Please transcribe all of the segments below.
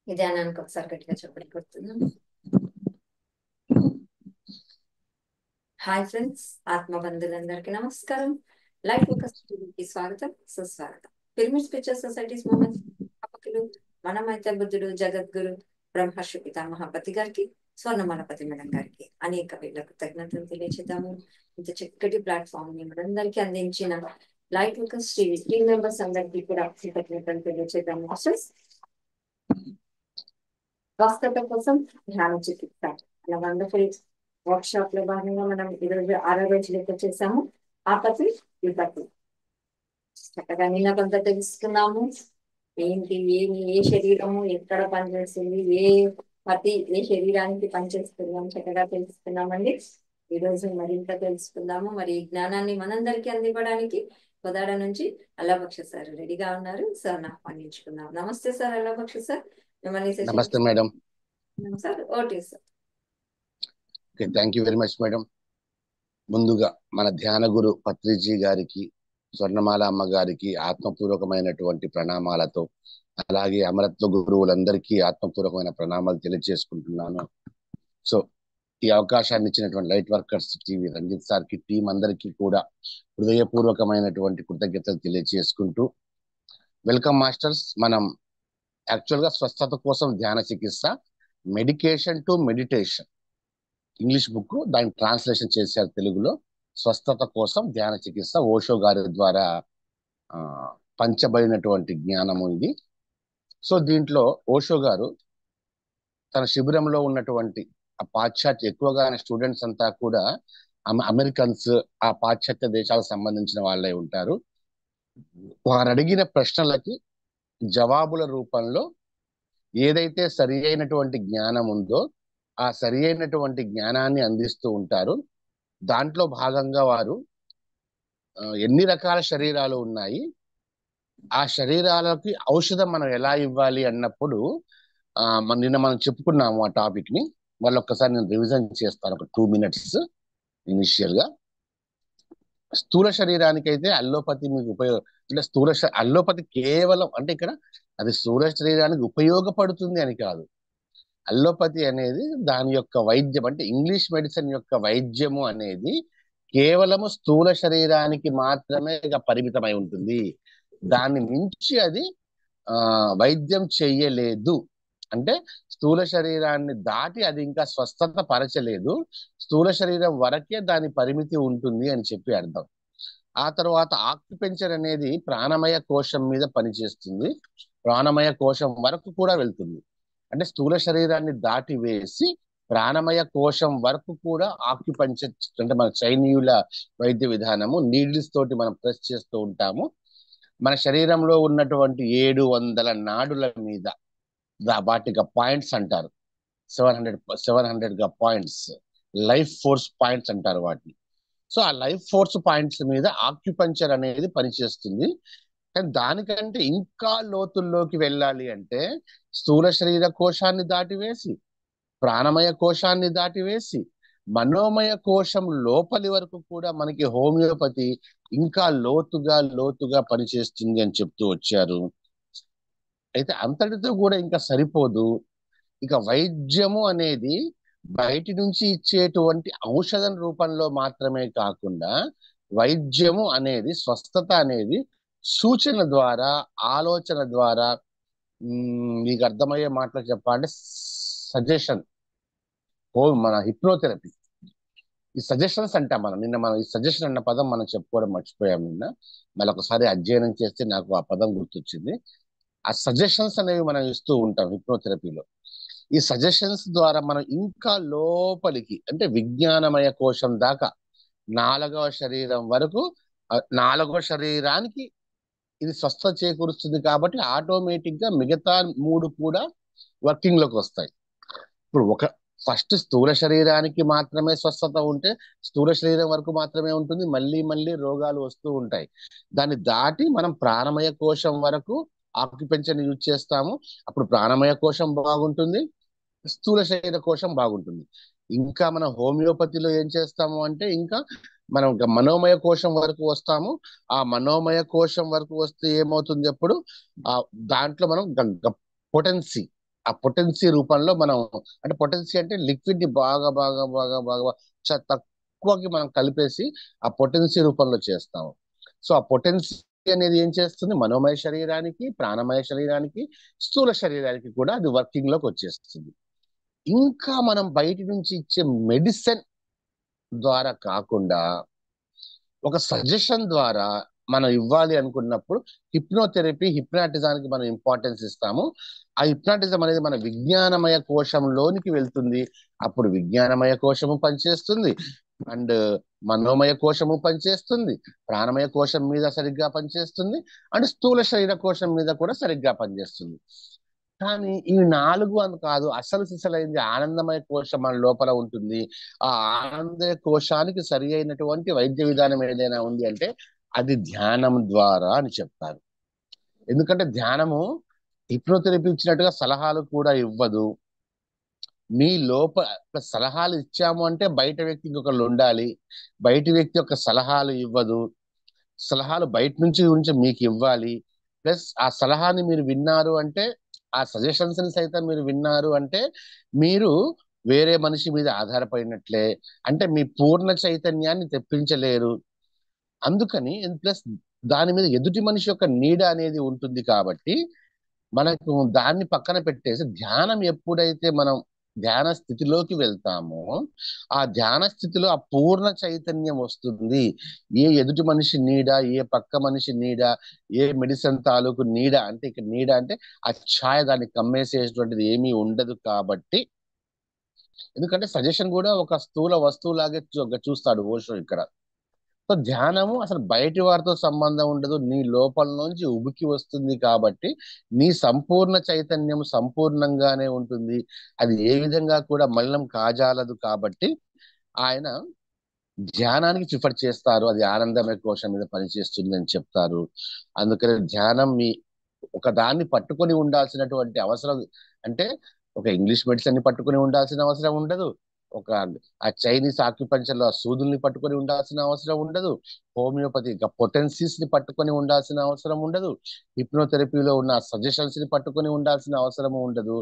ఈ ధ్యానానికి ఒకసారి గట్టిగా చెప్పండి గుర్తున్నాం. హాయ్ ఫ్రెండ్స్, ఆత్మబంధులందరికీ నమస్కారం. లైఫ్ ఫోకస్ టీవీకి స్వాగతం, సుస్వాగతం. పిరమిడ్ పిక్చర్ సొసైటీస్ మూమెంట్ స్థాపకులు మనమైతే బుద్ధుడు జగద్గురు బ్రహ్మర్షి పితామహపతి గారికి, స్వర్ణమాలపతి మేడం గారికి అనేక వేల కృతజ్ఞతలు తెలియచేద్దాము. ఇంత చక్కటి ప్లాట్ఫామ్ ని మనందరికీ అందించిన life focus TV team members అందరికీ కూడా కృతజ్ఞతలు తెలియచేద్దాము. స్వస్థత కోసం ధ్యాన చికిత్స అలా వండర్ఫుల్ వర్క్ షాప్ లో భాగంగా మనం ఈరోజు 6వ రోజు లెక్క చేసాము. ఆపత్తి విపత్తి చక్కగా నిన్న కొంత తెలుసుకున్నాము. ఏంటి ఏమి ఏ శరీరము ఎక్కడ పనిచేస్తుంది, ఏ పతి ఏ శరీరానికి పనిచేస్తుంది అని చక్కగా తెలుసుకున్నామండి. ఈ రోజు మరింత తెలుసుకుందాము. మరి ఈ జ్ఞానాన్ని మనందరికీ అందివ్వడానికి కోదాడ నుంచి అల్లబక్ష సార్ రెడీగా ఉన్నారు. సార్ ఆహ్వానించుకున్నాం. నమస్తే సార్ అల్లబక్ష సార్, మిమ్మల్ని నమస్తే madam. Sir okay sir. Okay, thank you very much madam. ముందుగా మన ధ్యాన గురు పత్రిజీ గారికి, స్వర్ణమాల అమ్మ గారికి ఆత్మపూర్వకమైనటువంటి ప్రణామాలతో, అలాగే అమరత్వ గురువులందరికీ ఆత్మపూర్వకమైన ప్రణామాలు తెలియజేసుకుంటున్నాను. సో ఈ అవకాశాన్ని ఇచ్చినటువంటి లైట్ వర్కర్స్ టీవీ రంజిత్ సార్కి, టీం అందరికీ కూడా హృదయపూర్వకమైనటువంటి కృతజ్ఞతలు తెలియజేసుకుంటూ, వెల్కమ్ మాస్టర్స్. మనం యాక్చువల్గా స్వస్థత కోసం ధ్యాన చికిత్స, medication to meditation English book, దాన్ని ట్రాన్స్లేషన్ చేశారు తెలుగులో. స్వస్థత కోసం ధ్యాన చికిత్స ఓషో గారి ద్వారా పంచబడినటువంటి జ్ఞానము ఇది. సో దీంట్లో ఓషో గారు తన శిబిరంలో ఉన్నటువంటి ఆ పాశ్చాత్య, ఎక్కువగా స్టూడెంట్స్ అంతా కూడా అమెరికన్స్, ఆ పాశ్చాత్య దేశాలకు సంబంధించిన వాళ్ళే ఉంటారు. వారు అడిగిన ప్రశ్నలకి జవాబుల రూపంలో ఏదైతే సరి అయినటువంటి జ్ఞానం ఉందో ఆ సరి అయినటువంటి జ్ఞానాన్ని అందిస్తూ ఉంటారు. దాంట్లో భాగంగా వారు ఎన్ని రకాల శరీరాలు ఉన్నాయి, ఆ శరీరాలకి ఔషధం మనం ఎలా ఇవ్వాలి అన్నప్పుడు నిన్న మనం చెప్పుకున్నాము ఆ టాపిక్ ని. వాళ్ళు ఒక్కసారి నేను రివిజన్ చేస్తాను, ఒక 2 minutes ఇనిషియల్ గా. స్థూల శరీరానికి అయితే అల్లోపతి మీకు అంటే అల్లోపతి కేవలం అంటే ఇక్కడ అది స్థూల శరీరానికి ఉపయోగపడుతుంది అని కాదు. అల్లోపతి అనేది దాని యొక్క వైద్యం, అంటే ఇంగ్లీష్ మెడిసిన్ యొక్క వైద్యము అనేది కేవలము స్థూల శరీరానికి మాత్రమే పరిమితమై ఉంటుంది. దాన్ని మించి అది వైద్యం చెయ్యలేదు. అంటే స్థూల శరీరాన్ని దాటి అది ఇంకా స్వస్థత పరచలేదు. స్థూల శరీరం వరకే దాని పరిమితి ఉంటుంది అని చెప్పి అర్థం. ఆ తర్వాత ఆక్యుపెంచర్ అనేది ప్రాణమయ కోశం మీద పనిచేస్తుంది. ప్రాణమయ కోశం వరకు కూడా వెళ్తుంది. అంటే స్థూల శరీరాన్ని దాటి వేసి ప్రాణమయ కోశం వరకు కూడా ఆక్యుపంచర్, అంటే మన చైనీయుల వైద్య విధానము, నీడిల్స్ తోటి మనం ప్రెస్ చేస్తూ ఉంటాము. మన శరీరంలో ఉన్నటువంటి 700 నాడుల మీద వాటిగా పాయింట్స్ అంటారు. 700 పాయింట్స్, లైఫ్ ఫోర్స్ పాయింట్స్ అంటారు వాటిని. సో ఆ లైఫ్ ఫోర్స్ పాయింట్స్ మీద ఆక్యుపంచర్ అనేది పనిచేస్తుంది. కానీ దానికంటే ఇంకా లోతుల్లోకి వెళ్ళాలి అంటే స్థూల శరీర కోశాన్ని దాటివేసి, ప్రాణమయ కోశాన్ని దాటివేసి, మనోమయ కోశం లోపలి వరకు కూడా మనకి హోమియోపతి ఇంకా లోతుగా పనిచేస్తుంది అని చెప్తూ వచ్చారు. అయితే అంతటితో కూడా ఇంకా సరిపోదు. ఇక వైద్యము అనేది బయటి నుంచి ఇచ్చేటువంటి ఔషధం రూపంలో మాత్రమే కాకుండా, వైద్యము అనేది, స్వస్థత అనేది సూచన ద్వారా, ఆలోచన ద్వారా, మీకు అర్థమయ్యే మాటలు చెప్పాలంటే సజెషన్, మన హిప్నోథెరపీ. ఈ సజెషన్స్ అంటాం మనం. మనం ఈ సజెషన్ అన్న పదం మనం చెప్పుకోవడం మర్చిపోయాం నిన్న. మళ్ళీ ఒకసారి అధ్యయనం చేస్తే నాకు ఆ పదం గుర్తొచ్చింది. ఆ సజెషన్స్ అనేవి మనం ఇస్తూ ఉంటాం హిప్నోథెరపీలో. ఈ సజెషన్స్ ద్వారా మనం ఇంకా లోపలికి, అంటే విజ్ఞానమయ కోశం దాకా, 4వ శరీరం వరకు, 4వ శరీరానికి ఇది స్వస్థత చేకూరుస్తుంది. కాబట్టి ఆటోమేటిక్ గా మిగతా 3 కూడా వర్కింగ్ లోకి వస్తాయి. ఇప్పుడు ఫస్ట్ స్థూల శరీరానికి మాత్రమే స్వస్థత ఉంటే స్థూల శరీరం వరకు మాత్రమే ఉంటుంది. మళ్ళీ రోగాలు వస్తూ ఉంటాయి. దాన్ని దాటి మనం ప్రాణమయ కోశం వరకు ఆక్యుపెంచర్ యూజ్ చేస్తాము. అప్పుడు ప్రాణమయ కోశం బాగుంటుంది, స్థూల శరీర కోశం బాగుంటుంది. ఇంకా మన హోమియోపతిలో ఏం చేస్తాము అంటే ఇంకా మనం మనోమయ కోశం వరకు వస్తాము. ఆ మనోమయ కోశం వరకు వస్తే ఏమవుతుంది, అప్పుడు దాంట్లో మనం పొటెన్సీ, ఆ పొటెన్సీ రూపంలో మనం, అంటే పొటెన్సీ అంటే లిక్విడ్ ని బాగా బాగా బాగా బాగా తక్కువకి మనం కలిపేసి ఆ పొటెన్సీ రూపంలో చేస్తాము. సో ఆ పొటెన్సీ అనేది ఏం చేస్తుంది, మనోమయ శరీరానికి, ప్రాణమయ శరీరానికి, స్థూల శరీరానికి కూడా అది వర్కింగ్ లోకి వచ్చేస్తుంది. ఇంకా మనం బయటి నుంచి ఇచ్చే మెడిసిన్ ద్వారా కాకుండా ఒక సజెషన్ ద్వారా మనం ఇవ్వాలి అనుకున్నప్పుడు హిప్నోథెరపీ, హిప్నాటిజానికి మనం ఇంపార్టెన్స్ ఇస్తాము. ఆ హిప్నాటిజం అనేది మన విజ్ఞానమయ కోశంలోనికి వెళ్తుంది. అప్పుడు విజ్ఞానమయ కోశము పనిచేస్తుంది, అండ్ మనోమయ కోశము పనిచేస్తుంది, ప్రాణమయ కోశం మీద సరిగ్గా పనిచేస్తుంది, అండ్ స్థూల శరీర కోశం మీద కూడా సరిగ్గా పనిచేస్తుంది. కానీ ఈ నాలుగు అని కాదు, అసలు సిసలైంది ఆనందమయ కోశం మన లోపల ఉంటుంది. ఆ ఆనందమయ కోశానికి సరి అయినటువంటి వైద్య విధానం ఏదైనా ఉంది అంటే అది ధ్యానం ద్వారా అని చెప్తారు. ఎందుకంటే ధ్యానము హిప్నోథెరపీ ఇచ్చినట్టుగా సలహాలు కూడా ఇవ్వదు. మీ లోపల సలహాలు ఇచ్చాము అంటే బయట వ్యక్తికి ఒకళ్ళు ఉండాలి, బయట వ్యక్తి యొక్క సలహాలు ఇవ్వదు. సలహాలు బయట నుంచి మీకు ఇవ్వాలి. ప్లస్ ఆ సలహాని మీరు విన్నారు అంటే, ఆ సజెషన్స్ ని సైతం మీరు విన్నారు అంటే మీరు వేరే మనిషి మీద ఆధారపడినట్లే. అంటే మీ పూర్ణ చైతన్యాన్ని తెప్పించలేరు. అందుకని ప్లస్ దాని మీద ఎదుటి మనిషి యొక్క నీడ అనేది ఉంటుంది కాబట్టి మనకు దాన్ని పక్కన పెట్టేసి ధ్యానం ఎప్పుడైతే మనం ధ్యాన స్థితిలోకి వెళ్తామో ఆ ధ్యాన స్థితిలో ఆ పూర్ణ చైతన్యం వస్తుంది. ఏ ఎదుటి మనిషి నీడ, ఏ పక్క మనిషి నీడ, ఏ మెడిసిన్ తాలూకు నీడ, అంటే ఇక్కడ నీడ అంటే ఆ ఛాయ దాన్ని కమ్మేసేటువంటిది ఏమీ ఉండదు కాబట్టి. ఎందుకంటే సజెషన్ కూడా ఒక స్థూల వస్తువులాగే చూస్తాడు ఓషో ఇక్కడ. సో ధ్యానము అసలు బయటి వారితో సంబంధం ఉండదు, నీ లోపల నుంచి ఉబికి వస్తుంది కాబట్టి నీ సంపూర్ణ చైతన్యం సంపూర్ణంగానే ఉంటుంది. అది ఏ విధంగా కూడా మలినం కాజాలదు కాబట్టి ఆయన ధ్యానానికి ప్రిఫర్ చేస్తారు. అది ఆనందమయ కోశం మీద పనిచేస్తుంది అని చెప్తారు. అందుకని ధ్యానం మీ ఒక దాన్ని పట్టుకొని ఉండాల్సినటువంటి అవసరం, అంటే ఒక ఇంగ్లీష్ మెడిసిన్ ని పట్టుకొని ఉండాల్సిన అవసరం ఉండదు, ఒక ఆ చైనీస్ ఆక్యుపంచర్ లో ఆ సూదుల్ని పట్టుకొని ఉండాల్సిన అవసరం ఉండదు, హోమియోపతి పొటెన్సీస్ ని పట్టుకొని ఉండాల్సిన అవసరం ఉండదు, హిప్నోథెరపీలో ఉన్న సజెషన్స్ ని పట్టుకొని ఉండాల్సిన అవసరం ఉండదు.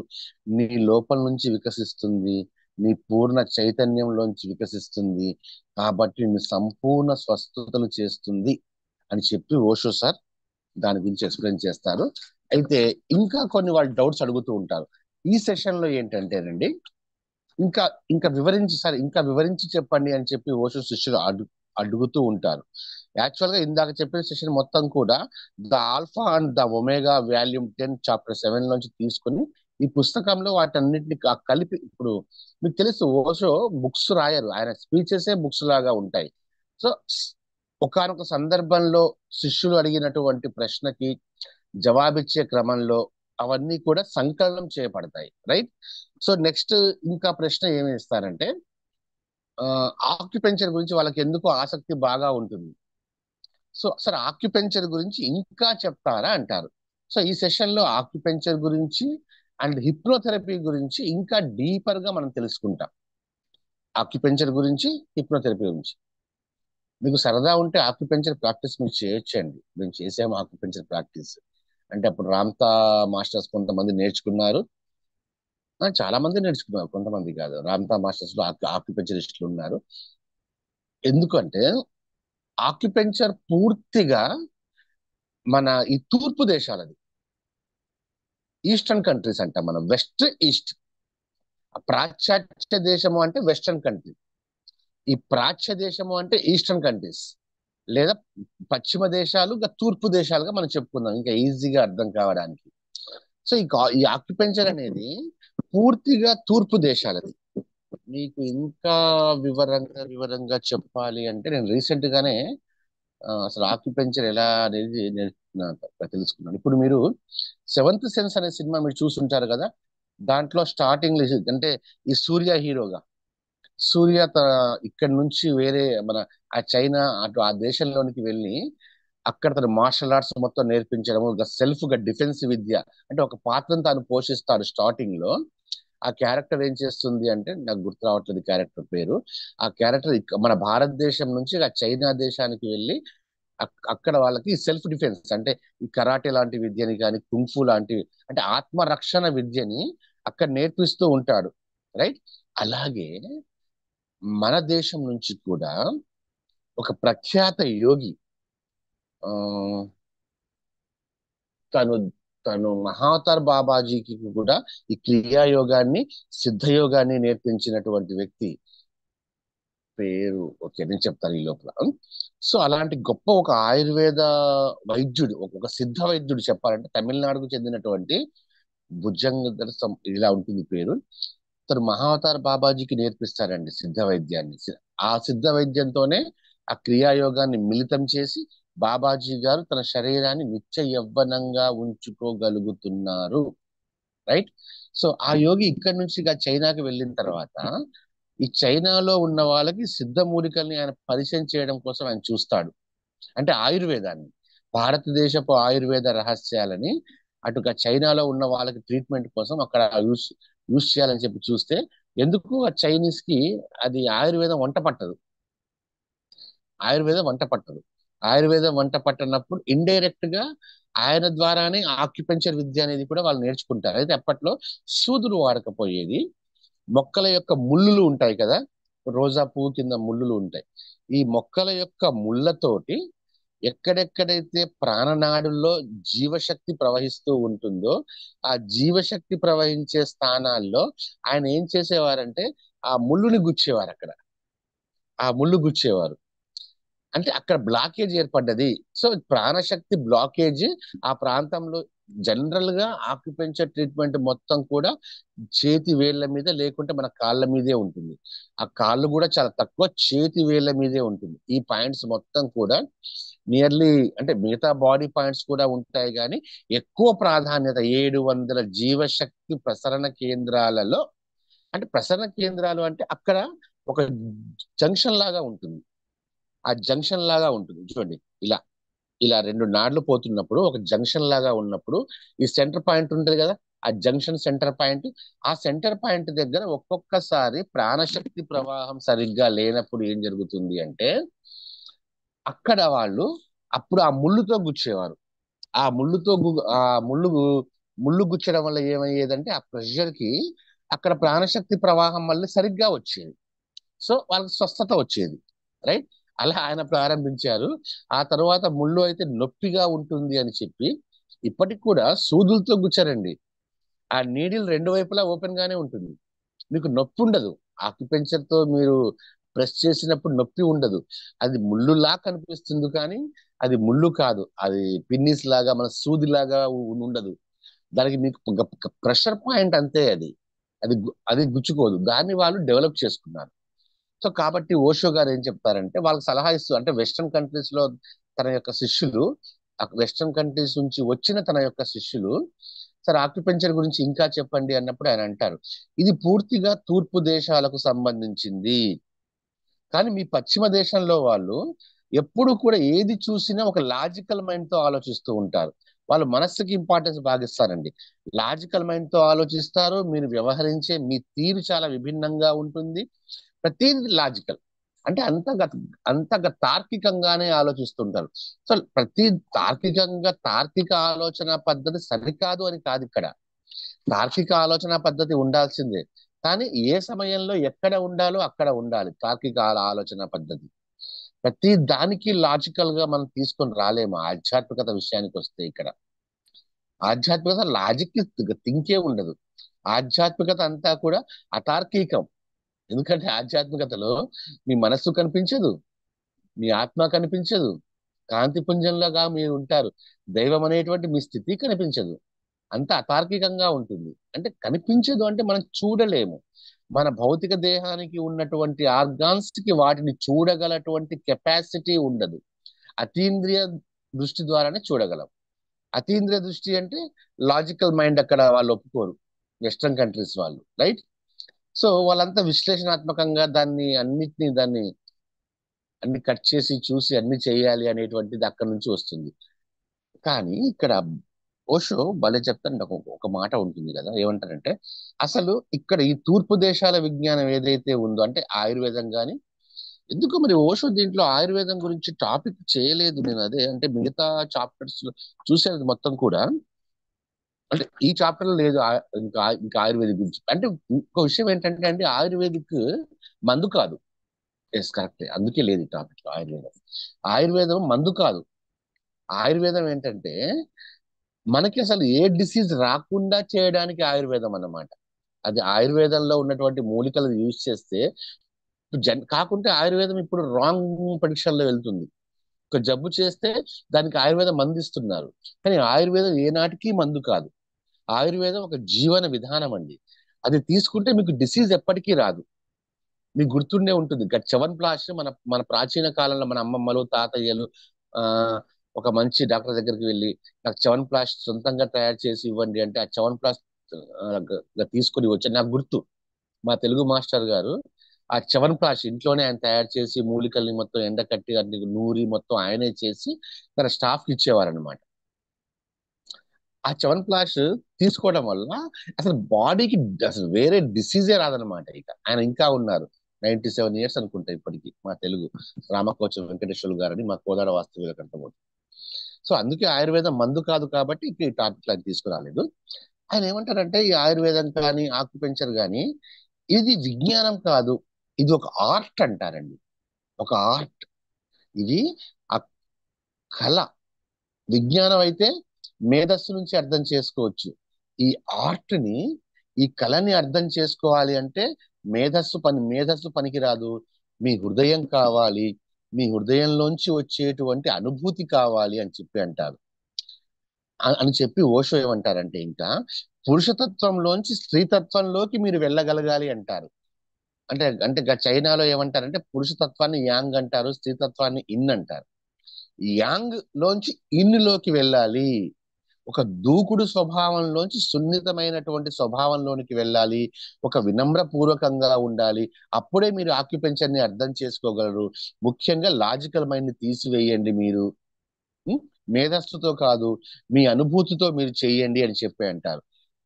నీ లోపల నుంచి వికసిస్తుంది, నీ పూర్ణ చైతన్యంలోంచి వికసిస్తుంది కాబట్టి నిన్ను సంపూర్ణ స్వస్థతలు చేస్తుంది అని చెప్పి ఓషో సార్ దాని గురించి ఎక్స్ప్లెయిన్ చేస్తారు. అయితే ఇంకా కొన్ని వాళ్ళు డౌట్స్ అడుగుతూ ఉంటారు. ఈ సెషన్ లో ఏంటంటేనండి, ఇంకా ఇంకా వివరించి సార్ ఇంకా వివరించి చెప్పండి అని చెప్పి ఓషో శిష్యులు అడుగుతూ ఉంటారు. యాక్చువల్ గా ఇందాక చెప్పిన సెషన్ మొత్తం కూడా the alpha and the omega volume 10 chapter 7 నుంచి తీసుకుని ఈ పుస్తకంలో వాటన్నిటిని కలిపి, ఇప్పుడు మీకు తెలుసు ఓషో బుక్స్ రాయరు, ఆయన స్పీచెసే బుక్స్ లాగా ఉంటాయి. సో ఒకానొక సందర్భంలో శిష్యులు అడిగినటువంటి ప్రశ్నకి జవాబిచ్చే క్రమంలో అవన్నీ కూడా సంకలనం చేయబడతాయి, రైట్? సో నెక్స్ట్ ఇంకా ప్రశ్న ఏమి ఇస్తారంటే, ఆక్యుపెంచర్ గురించి వాళ్ళకి ఎందుకు ఆసక్తి బాగా ఉంటుంది. సో సార్ ఆక్యుపెంచర్ గురించి ఇంకా చెప్తారా అంటారు. సో ఈ సెషన్ లో ఆక్యుపెంచర్ గురించి అండ్ హిప్నోథెరపీ గురించి ఇంకా డీపర్ గా మనం తెలుసుకుంటాం. ఆక్యుపెంచర్ గురించి, హిప్నోథెరపీ గురించి. మీకు సరదా ఉంటే ఆక్యుపెంచర్ ప్రాక్టీస్ మీరు చేయొచ్చండి. మేము చేసాము ఆక్యుపెంచర్ ప్రాక్టీస్. అంటే అప్పుడు రామ్తా మాస్టర్స్ కొంతమంది నేర్చుకున్నారు, చాలా మంది నేర్చుకున్నారు, కొంతమంది కాదు. రామ్తా మాస్టర్స్ లో ఆక్యుపెంచరిస్టులు ఉన్నారు. ఎందుకంటే ఆక్యుపెంచర్ పూర్తిగా మన ఈ తూర్పు దేశాలది, ఈస్టర్న్ కంట్రీస్ అంటాం మనం, వెస్ట్ ఈస్ట్. ప్రాచ్యాత్య దేశము అంటే వెస్టర్న్ కంట్రీ, ఈ ప్రాచ్య దేశము అంటే ఈస్టర్న్ కంట్రీస్, లేదా పశ్చిమ దేశాలు తూర్పు దేశాలుగా మనం చెప్పుకుందాం ఇంకా ఈజీగా అర్థం కావడానికి. సో ఈ ఆక్యుపెంచర్ అనేది పూర్తిగా తూర్పు దేశాలది. మీకు ఇంకా వివరంగా చెప్పాలి అంటే నేను రీసెంట్ గానే అసలు ఆక్యుపెంచర్ ఎలా అనేది తెలుసుకున్నాను. ఇప్పుడు మీరు సెవెంత్ సెన్స్ అనే సినిమా మీరు చూసుంటారు కదా, దాంట్లో స్టార్టింగ్ అంటే ఈ సూర్య హీరోగా, సూర్య ఇక్కడ నుంచి వేరే మన ఆ చైనా అటు ఆ దేశంలోనికి వెళ్ళి అక్కడ తన మార్షల్ ఆర్ట్స్ మొత్తం నేర్పించడము, సెల్ఫ్ గా డిఫెన్స్ విద్య, అంటే ఒక పాత్రను తాను పోషిస్తాడు స్టార్టింగ్ లో. ఆ క్యారెక్టర్ ఏం చేస్తుంది అంటే నాకు గుర్తు రావట్లేదు క్యారెక్టర్ పేరు. ఆ క్యారెక్టర్ మన భారతదేశం నుంచి ఆ చైనా దేశానికి వెళ్ళి అక్కడ వాళ్ళకి సెల్ఫ్ డిఫెన్స్ అంటే ఈ కరాటే లాంటి విద్యని కానీ కుంఫు లాంటి అంటే ఆత్మరక్షణ విద్యని అక్కడ నేర్పిస్తూ ఉంటాడు. రైట్. అలాగే మన దేశం నుంచి కూడా ఒక ప్రఖ్యాత యోగి ఆ తను తను మహావతార్ బాబాజీకి కూడా ఈ క్రియాయోగాన్ని సిద్ధయోగాన్ని నేర్పించినటువంటి వ్యక్తి పేరు ఓకే నేను చెప్తాను ఈ లోపల. సో అలాంటి గొప్ప ఒక ఆయుర్వేద వైద్యుడు ఒక సిద్ధ వైద్యుడు చెప్పాలంటే తమిళనాడుకు చెందినటువంటి భుజంగ ఇలా ఉంటుంది పేరు. తను మహావతార్ బాబాజీకి నేర్పిస్తారండి సిద్ధ వైద్యాన్ని. ఆ సిద్ధ వైద్యంతోనే ఆ క్రియాయోగాన్ని మిళితం చేసి బాబాజీ గారు తన శరీరాన్ని నిత్య యవ్వనంగా ఉంచుకోగలుగుతున్నారు. రైట్. సో ఆ యోగి ఇక్కడి నుంచి చైనాకి వెళ్ళిన తర్వాత ఈ చైనాలో ఉన్న వాళ్ళకి సిద్ధ మూలికల్ని ఆయన పరిచయం చేయడం కోసం ఆయన చూస్తాడు. అంటే ఆయుర్వేదాన్ని, భారతదేశపు ఆయుర్వేద రహస్యాలని అటుగా చైనాలో ఉన్న వాళ్ళకి ట్రీట్మెంట్ కోసం అక్కడ యూస్ చేయాలని చెప్పి చూస్తే ఎందుకు ఆ చైనీస్ కి అది ఆయుర్వేదం వంట పట్టదు. ఆయుర్వేదం వంట పట్టదు. ఆయుర్వేదం వంట పట్టనప్పుడు ఇండైరెక్ట్ గా ఆయన ద్వారానే ఆక్యుపెంచర్ విద్య అనేది కూడా వాళ్ళు నేర్చుకుంటారు. అయితే అప్పట్లో సూదులు వాడకపోయేది. మొక్కల యొక్క ముళ్ళులు ఉంటాయి కదా, రోజా పువ్వు కింద ముళ్ళులు ఉంటాయి. ఈ మొక్కల యొక్క ముళ్ళతోటి ఎక్కడెక్కడైతే ప్రాణనాడుల్లో జీవశక్తి ప్రవహిస్తూ ఉంటుందో ఆ జీవశక్తి ప్రవహించే స్థానాల్లో ఆయన ఏం చేసేవారంటే ఆ ముళ్ళుని గుచ్చేవారు. అక్కడ ఆ ముళ్ళు గుచ్చేవారు. అంటే అక్కడ బ్లాకేజ్ ఏర్పడ్డది. సో ప్రాణశక్తి బ్లాకేజ్ ఆ ప్రాంతంలో జనరల్ గా ఆక్యుపెంచర్ ట్రీట్మెంట్ మొత్తం కూడా చేతి వేళ్ల మీద లేకుంటే మన కాళ్ళ మీదే ఉంటుంది. ఆ కాళ్ళు కూడా చాలా తక్కువ, చేతి వేళ్ల మీదే ఉంటుంది. ఈ పాయింట్స్ మొత్తం కూడా నియర్లీ అంటే మిగతా బాడీ పాయింట్స్ కూడా ఉంటాయి కానీ ఎక్కువ ప్రాధాన్యత 700 జీవశక్తి ప్రసరణ కేంద్రాలలో అంటే ప్రసరణ కేంద్రాలు అంటే అక్కడ ఒక జంక్షన్ లాగా ఉంటుంది. ఆ జంక్షన్ లాగా ఉంటుంది చూడండి. ఇలా ఇలా రెండు నాడ్లు పోతున్నప్పుడు ఒక జంక్షన్ లాగా ఉన్నప్పుడు ఈ సెంటర్ పాయింట్ ఉంటుంది కదా, ఆ జంక్షన్ సెంటర్ పాయింట్. ఆ సెంటర్ పాయింట్ దగ్గర ఒక్కొక్కసారి ప్రాణశక్తి ప్రవాహం సరిగ్గా లేనప్పుడు ఏం జరుగుతుంది అంటే అక్కడ వాళ్ళు అప్పుడు ఆ ముళ్ళుతో గుచ్చేవారు. ఆ ముళ్ళుతో ఆ ముళ్ళు ముళ్ళు గుచ్చడం వల్ల ఏమయ్యేదంటే ఆ ప్రెషర్ కి అక్కడ ప్రాణశక్తి ప్రవాహం వల్ల సరిగ్గా వచ్చేది. సో వాళ్ళకి స్వస్థత వచ్చేది. రైట్. అలా ఆయన ప్రారంభించారు. ఆ తర్వాత ముళ్ళు అయితే నొప్పిగా ఉంటుంది అని చెప్పి ఇప్పటికి కూడా సూదులతో గుచ్చారండి. ఆ నీడిల్ రెండు వైపులా ఓపెన్ గానే ఉంటుంది. మీకు నొప్పి ఉండదు. ఆక్యుపెంచర్ తో మీరు ప్రెస్ చేసినప్పుడు నొప్పి ఉండదు. అది ముళ్ళులా కనిపిస్తుంది కానీ అది ముళ్ళు కాదు. అది పిన్నిస్ లాగా మన సూది లాగా ఉండదు. దానికి మీకు ప్రెషర్ పాయింట్ అంతే. అది గుచ్చుకోదు. దాన్ని వాళ్ళు డెవలప్ చేసుకున్నారు. సో కాబట్టి ఓషో గారు ఏం చెప్తారంటే వాళ్ళకి సలహా ఇస్తూ అంటే వెస్ట్రన్ కంట్రీస్ లో తన యొక్క శిష్యులు వెస్ట్రన్ కంట్రీస్ నుంచి వచ్చిన తన యొక్క శిష్యులు సార్ ఆక్యుపెంచర్ గురించి ఇంకా చెప్పండి అన్నప్పుడు ఆయన అంటారు ఇది పూర్తిగా తూర్పు దేశాలకు సంబంధించింది. కానీ మీ పశ్చిమ దేశంలో వాళ్ళు ఎప్పుడు కూడా ఏది చూసినా ఒక లాజికల్ మైండ్ తో ఆలోచిస్తూ ఉంటారు. వాళ్ళు మనస్సుకి ఇంపార్టెన్స్ భాగిస్తారండి. లాజికల్ మైండ్ తో ఆలోచిస్తారు. మీరు వ్యవహరించే మీ తీరు చాలా విభిన్నంగా ఉంటుంది. ప్రతిదీ లాజికల్ అంటే అంతగా తార్కికంగానే ఆలోచిస్తుంటారు. సో ప్రతి తార్కిక ఆలోచన పద్ధతి సరికాదు అని కాదు ఇక్కడ. తార్కిక ఆలోచన పద్ధతి ఉండాల్సిందే. కానీ ఏ సమయంలో ఎక్కడ ఉండాలో అక్కడ ఉండాలి తార్కిక ఆలోచన పద్ధతి. ప్రతి దానికి లాజికల్ గా మనం తీసుకొని రాలేము. ఆధ్యాత్మికత విషయానికి వస్తే ఇక్కడ ఆధ్యాత్మికత లాజిక్ థింకే ఉండదు. ఆధ్యాత్మికత అంతా కూడా అతార్కికం. ఎందుకంటే ఆధ్యాత్మికతలో మీ మనస్సు కనిపించదు, మీ ఆత్మ కనిపించదు, కాంతి పుంజంలాగా మీరు ఉంటారు. దైవం అనేటువంటి మీ స్థితి కనిపించదు. అంత అతార్కికంగా ఉంటుంది. అంటే కనిపించదు అంటే మనం చూడలేము. మన భౌతిక దేహానికి ఉన్నటువంటి ఆర్గాన్స్ కి వాటిని చూడగలటువంటి కెపాసిటీ ఉండదు. అతీంద్రియ దృష్టి ద్వారానే చూడగలం. అతీంద్రియ దృష్టి అంటే లాజికల్ మైండ్ అక్కడ వాళ్ళు ఒప్పుకోరు వెస్ట్రన్ కంట్రీస్ వాళ్ళు. రైట్. సో వాళ్ళంతా విశ్లేషణాత్మకంగా దాన్ని అన్ని కట్ చేసి చూసి అన్ని చేయాలి అనేటువంటిది అక్కడి నుంచి వస్తుంది. కానీ ఇక్కడ ఓషో భలే చెప్తాను. ఒక మాట ఉంటుంది కదా, ఏమంటారంటే అసలు ఇక్కడ ఈ తూర్పు దేశాల విజ్ఞానం ఏదైతే ఉందో అంటే ఆయుర్వేదం కానీ ఎందుకో మరి ఓషో దీంట్లో ఆయుర్వేదం గురించి టాపిక్ చేయలేదు. నేను అదే అంటే మిగతా చాప్టర్స్ చూసేది మొత్తం కూడా అంటే ఈ చాప్టర్ లో లేదు. ఇంకా ఆయుర్వేదిక్ గురించి అంటే ఇంకో విషయం ఏంటంటే అండి ఆయుర్వేదిక్ మందు కాదు. ఎస్ కరెక్ట్, అందుకే లేదు ఈ టాపిక్ లో ఆయుర్వేదం. ఆయుర్వేదం మందు కాదు. ఆయుర్వేదం ఏంటంటే మనకి అసలు ఏ డిసీజ్ రాకుండా చేయడానికి ఆయుర్వేదం అన్నమాట. అది ఆయుర్వేదంలో ఉన్నటువంటి మూలికలు యూజ్ చేస్తే కాకుంటే ఆయుర్వేదం ఇప్పుడు రాంగ్ పరీక్షల్లో వెళ్తుంది. ఒక జబ్బు చేస్తే దానికి ఆయుర్వేదం మందు ఇస్తున్నారు. కానీ ఆయుర్వేదం ఏనాటికి మందు కాదు. ఆయుర్వేదం ఒక జీవన విధానం అండి. అది తీసుకుంటే మీకు డిసీజ్ ఎప్పటికీ రాదు. మీకు గుర్తుండే ఉంటుంది చ్యవన్ప్రాష్ మన మన ప్రాచీన కాలంలో మన అమ్మమ్మలు తాతయ్యలు ఆ ఒక మంచి డాక్టర్ దగ్గరికి వెళ్ళి నాకు చ్యవన్ప్రాష్ సొంతంగా తయారు చేసి ఇవ్వండి అంటే ఆ చ్యవన్ప్రాష్ తీసుకుని వచ్చి నాకు గుర్తు మా తెలుగు మాస్టర్ గారు ఆ చ్యవన్ప్రాష్ ఇంట్లోనే ఆయన తయారు చేసి మూలికల్ని మొత్తం ఎండకట్టి అన్ని నూరి మొత్తం ఆయనే చేసి తన స్టాఫ్ కి ఇచ్చేవారనమాట. ఆ చ్యవన్ప్రాష్ తీసుకోవడం వల్ల అసలు బాడీకి అసలు వేరే డిసీజే రాదనమాట. ఇక ఆయన ఇంకా ఉన్నారు. 97 years అనుకుంటా ఇప్పటికి మా తెలుగు రామకోచం వెంకటేశ్వర గారని మా కోదాడ వాస్తవ్యుల కంటమూర్తి. సో అందుకే ఆయుర్వేదం మందు కాదు కాబట్టి ఇక ఈ టాపిక్ ఆయన తీసుకురాలేదు. ఆయన ఏమంటారంటే ఈ ఆయుర్వేదం కానీ ఆక్యుపెంచర్ కానీ ఇది విజ్ఞానం కాదు, ఇది ఒక ఆర్ట్ అంటారండి. ఒక ఆర్ట్. ఇది ఆ కళ. విజ్ఞానం అయితే మేధస్సు నుంచి అర్థం చేసుకోవచ్చు. ఈ ఆర్ట్ ని, ఈ కళని అర్థం చేసుకోవాలి అంటే మేధస్సు పనికి రాదు. మీ హృదయం కావాలి. మీ హృదయంలోంచి వచ్చేటువంటి అనుభూతి కావాలి అని చెప్పి అంటారు. అని చెప్పి ఓషో ఏమంటారంటే ఇంకా పురుషతత్వంలోంచి స్త్రీతత్వంలోకి మీరు వెళ్ళగలగాలి అంటారు. అంటే అంటే చైనాలో ఏమంటారంటే పురుషతత్వాన్ని యాంగ్ అంటారు, స్త్రీతత్వాన్ని ఇన్ అంటారు. యాంగ్ లోంచి ఇన్ లోకి వెళ్ళాలి. ఒక దూకుడు స్వభావంలోంచి సున్నితమైనటువంటి స్వభావంలోనికి వెళ్ళాలి. ఒక వినమ్ర పూర్వకంగా ఉండాలి. అప్పుడే మీరు ఆక్యుపెంచర్ ని అర్థం చేసుకోగలరు. ముఖ్యంగా లాజికల్ మైండ్ ని తీసివేయండి మీరు. ఉం? మేధస్సుతో కాదు, మీ అనుభూతితో మీరు చెయ్యండి అని చెప్పి అంటారు.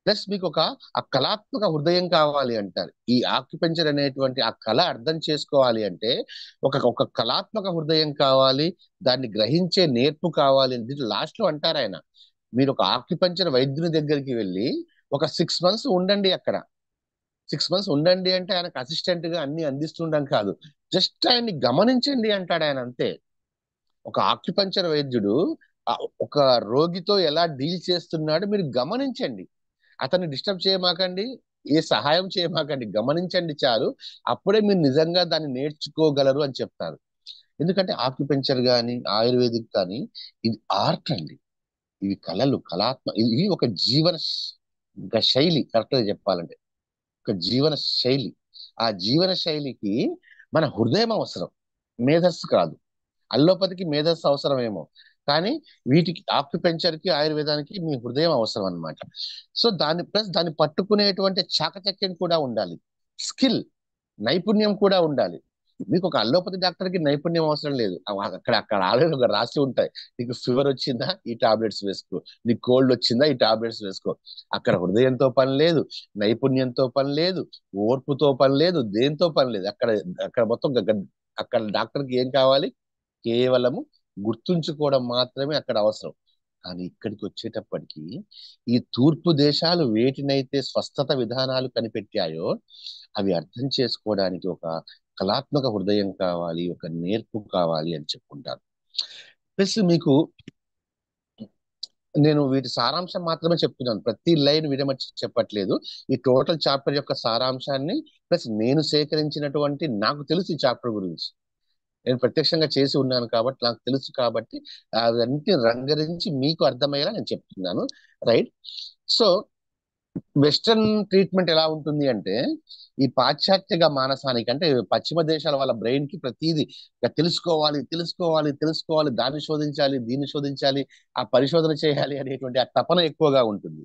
ప్లస్ మీకు ఒక ఆ కళాత్మక హృదయం కావాలి అంటారు. ఈ ఆక్యుపెంచర్ అనేటువంటి ఆ కళ అర్థం చేసుకోవాలి అంటే ఒక కళాత్మక హృదయం కావాలి. దాన్ని గ్రహించే నేర్పు కావాలి అని లాస్ట్ లో అంటారు ఆయన. మీరు ఒక ఆక్యుపంచర్ వైద్యుని దగ్గరికి వెళ్ళి ఒక 6 months ఉండండి అక్కడ. 6 months ఉండండి అంటే ఆయనకు అసిస్టెంట్ గా అన్ని అందిస్తుండడం కాదు, జస్ట్ ఆయన్ని గమనించండి అంటాడు ఆయన, అంతే. ఒక ఆక్యుపంచర్ వైద్యుడు ఆ ఒక రోగితో ఎలా డీల్ చేస్తున్నాడు మీరు గమనించండి. అతన్ని డిస్టర్బ్ చేయమాకండి, ఏ సహాయం చేయమాకండి, గమనించండి చాలు. అప్పుడే మీరు నిజంగా దాన్ని నేర్చుకోగలరు అని చెప్తారు. ఎందుకంటే ఆక్యుపంచర్ కానీ ఆయుర్వేదిక్ కానీ ఇది ఆర్ట్ అండి. ఇవి కళలు, ఇవి ఒక జీవన శైలి. కరెక్ట్ గా చెప్పాలంటే ఒక జీవన శైలి. ఆ జీవన శైలికి మన హృదయం అవసరం, మేధస్సు కాదు. అల్లోపతికి మేధస్సు అవసరమేమో, కానీ వీటికి ఆక్యుపెంచర్ కి ఆయుర్వేదానికి మీ హృదయం అవసరం అన్నమాట. సో దాన్ని పట్టుకునేటువంటి చాకచక్యం కూడా ఉండాలి. స్కిల్, నైపుణ్యం కూడా ఉండాలి. మీకు ఒక అల్లోపతి డాక్టర్ కి నైపుణ్యం అవసరం లేదు. అక్కడ అక్కడ ఆల్రెడీ ఒక రాసి ఉంటాయి. నీకు ఫీవర్ వచ్చిందా ఈ టాబ్లెట్స్ వేసుకో, నీకు కోల్డ్ వచ్చిందా ఈ టాబ్లెట్స్ వేసుకో. అక్కడ హృదయంతో పని లేదు, నైపుణ్యంతో పని లేదు, ఓర్పుతో పని లేదు, దేంతో పని లేదు. అక్కడ అక్కడ మొత్తం అక్కడ డాక్టర్ కి ఏం కావాలి? కేవలము గుర్తుంచుకోవడం మాత్రమే అక్కడ అవసరం. కానీ ఇక్కడికి వచ్చేటప్పటికి ఈ తూర్పు దేశాలు వేటినైతే స్వస్థత విధానాలు కనిపెట్టాయో అవి అర్థం చేసుకోవడానికి ఒక కళాత్మక హృదయం కావాలి, ఒక నేర్పు కావాలి అని చెప్పుకుంటారు. ప్లస్ మీకు నేను వీటి సారాంశం మాత్రమే చెప్తున్నాను, ప్రతి లైన్ విడమర్చి చెప్పట్లేదు. ఈ టోటల్ చాప్టర్ యొక్క సారాంశాన్ని ప్లస్ నేను సేకరించినటువంటి నాకు తెలుసు ఈ చాప్టర్ గురించి, నేను ప్రత్యక్షంగా చేసి ఉన్నాను కాబట్టి నాకు తెలుసు కాబట్టి అవన్నీ రంగరించి మీకు అర్థమయ్యేలా నేను చెప్తున్నాను. రైట్. సో వెస్టర్న్ ట్రీట్మెంట్ ఎలా ఉంటుంది అంటే ఈ పాశ్చాత్య మానసానికి అంటే పశ్చిమ దేశాల వాళ్ళ బ్రెయిన్ కి ప్రతిదీ ఇక తెలుసుకోవాలి తెలుసుకోవాలి తెలుసుకోవాలి, దాన్ని శోధించాలి దీన్ని శోధించాలి, ఆ పరిశోధన చేయాలి అనేటువంటి ఆ తపన ఎక్కువగా ఉంటుంది.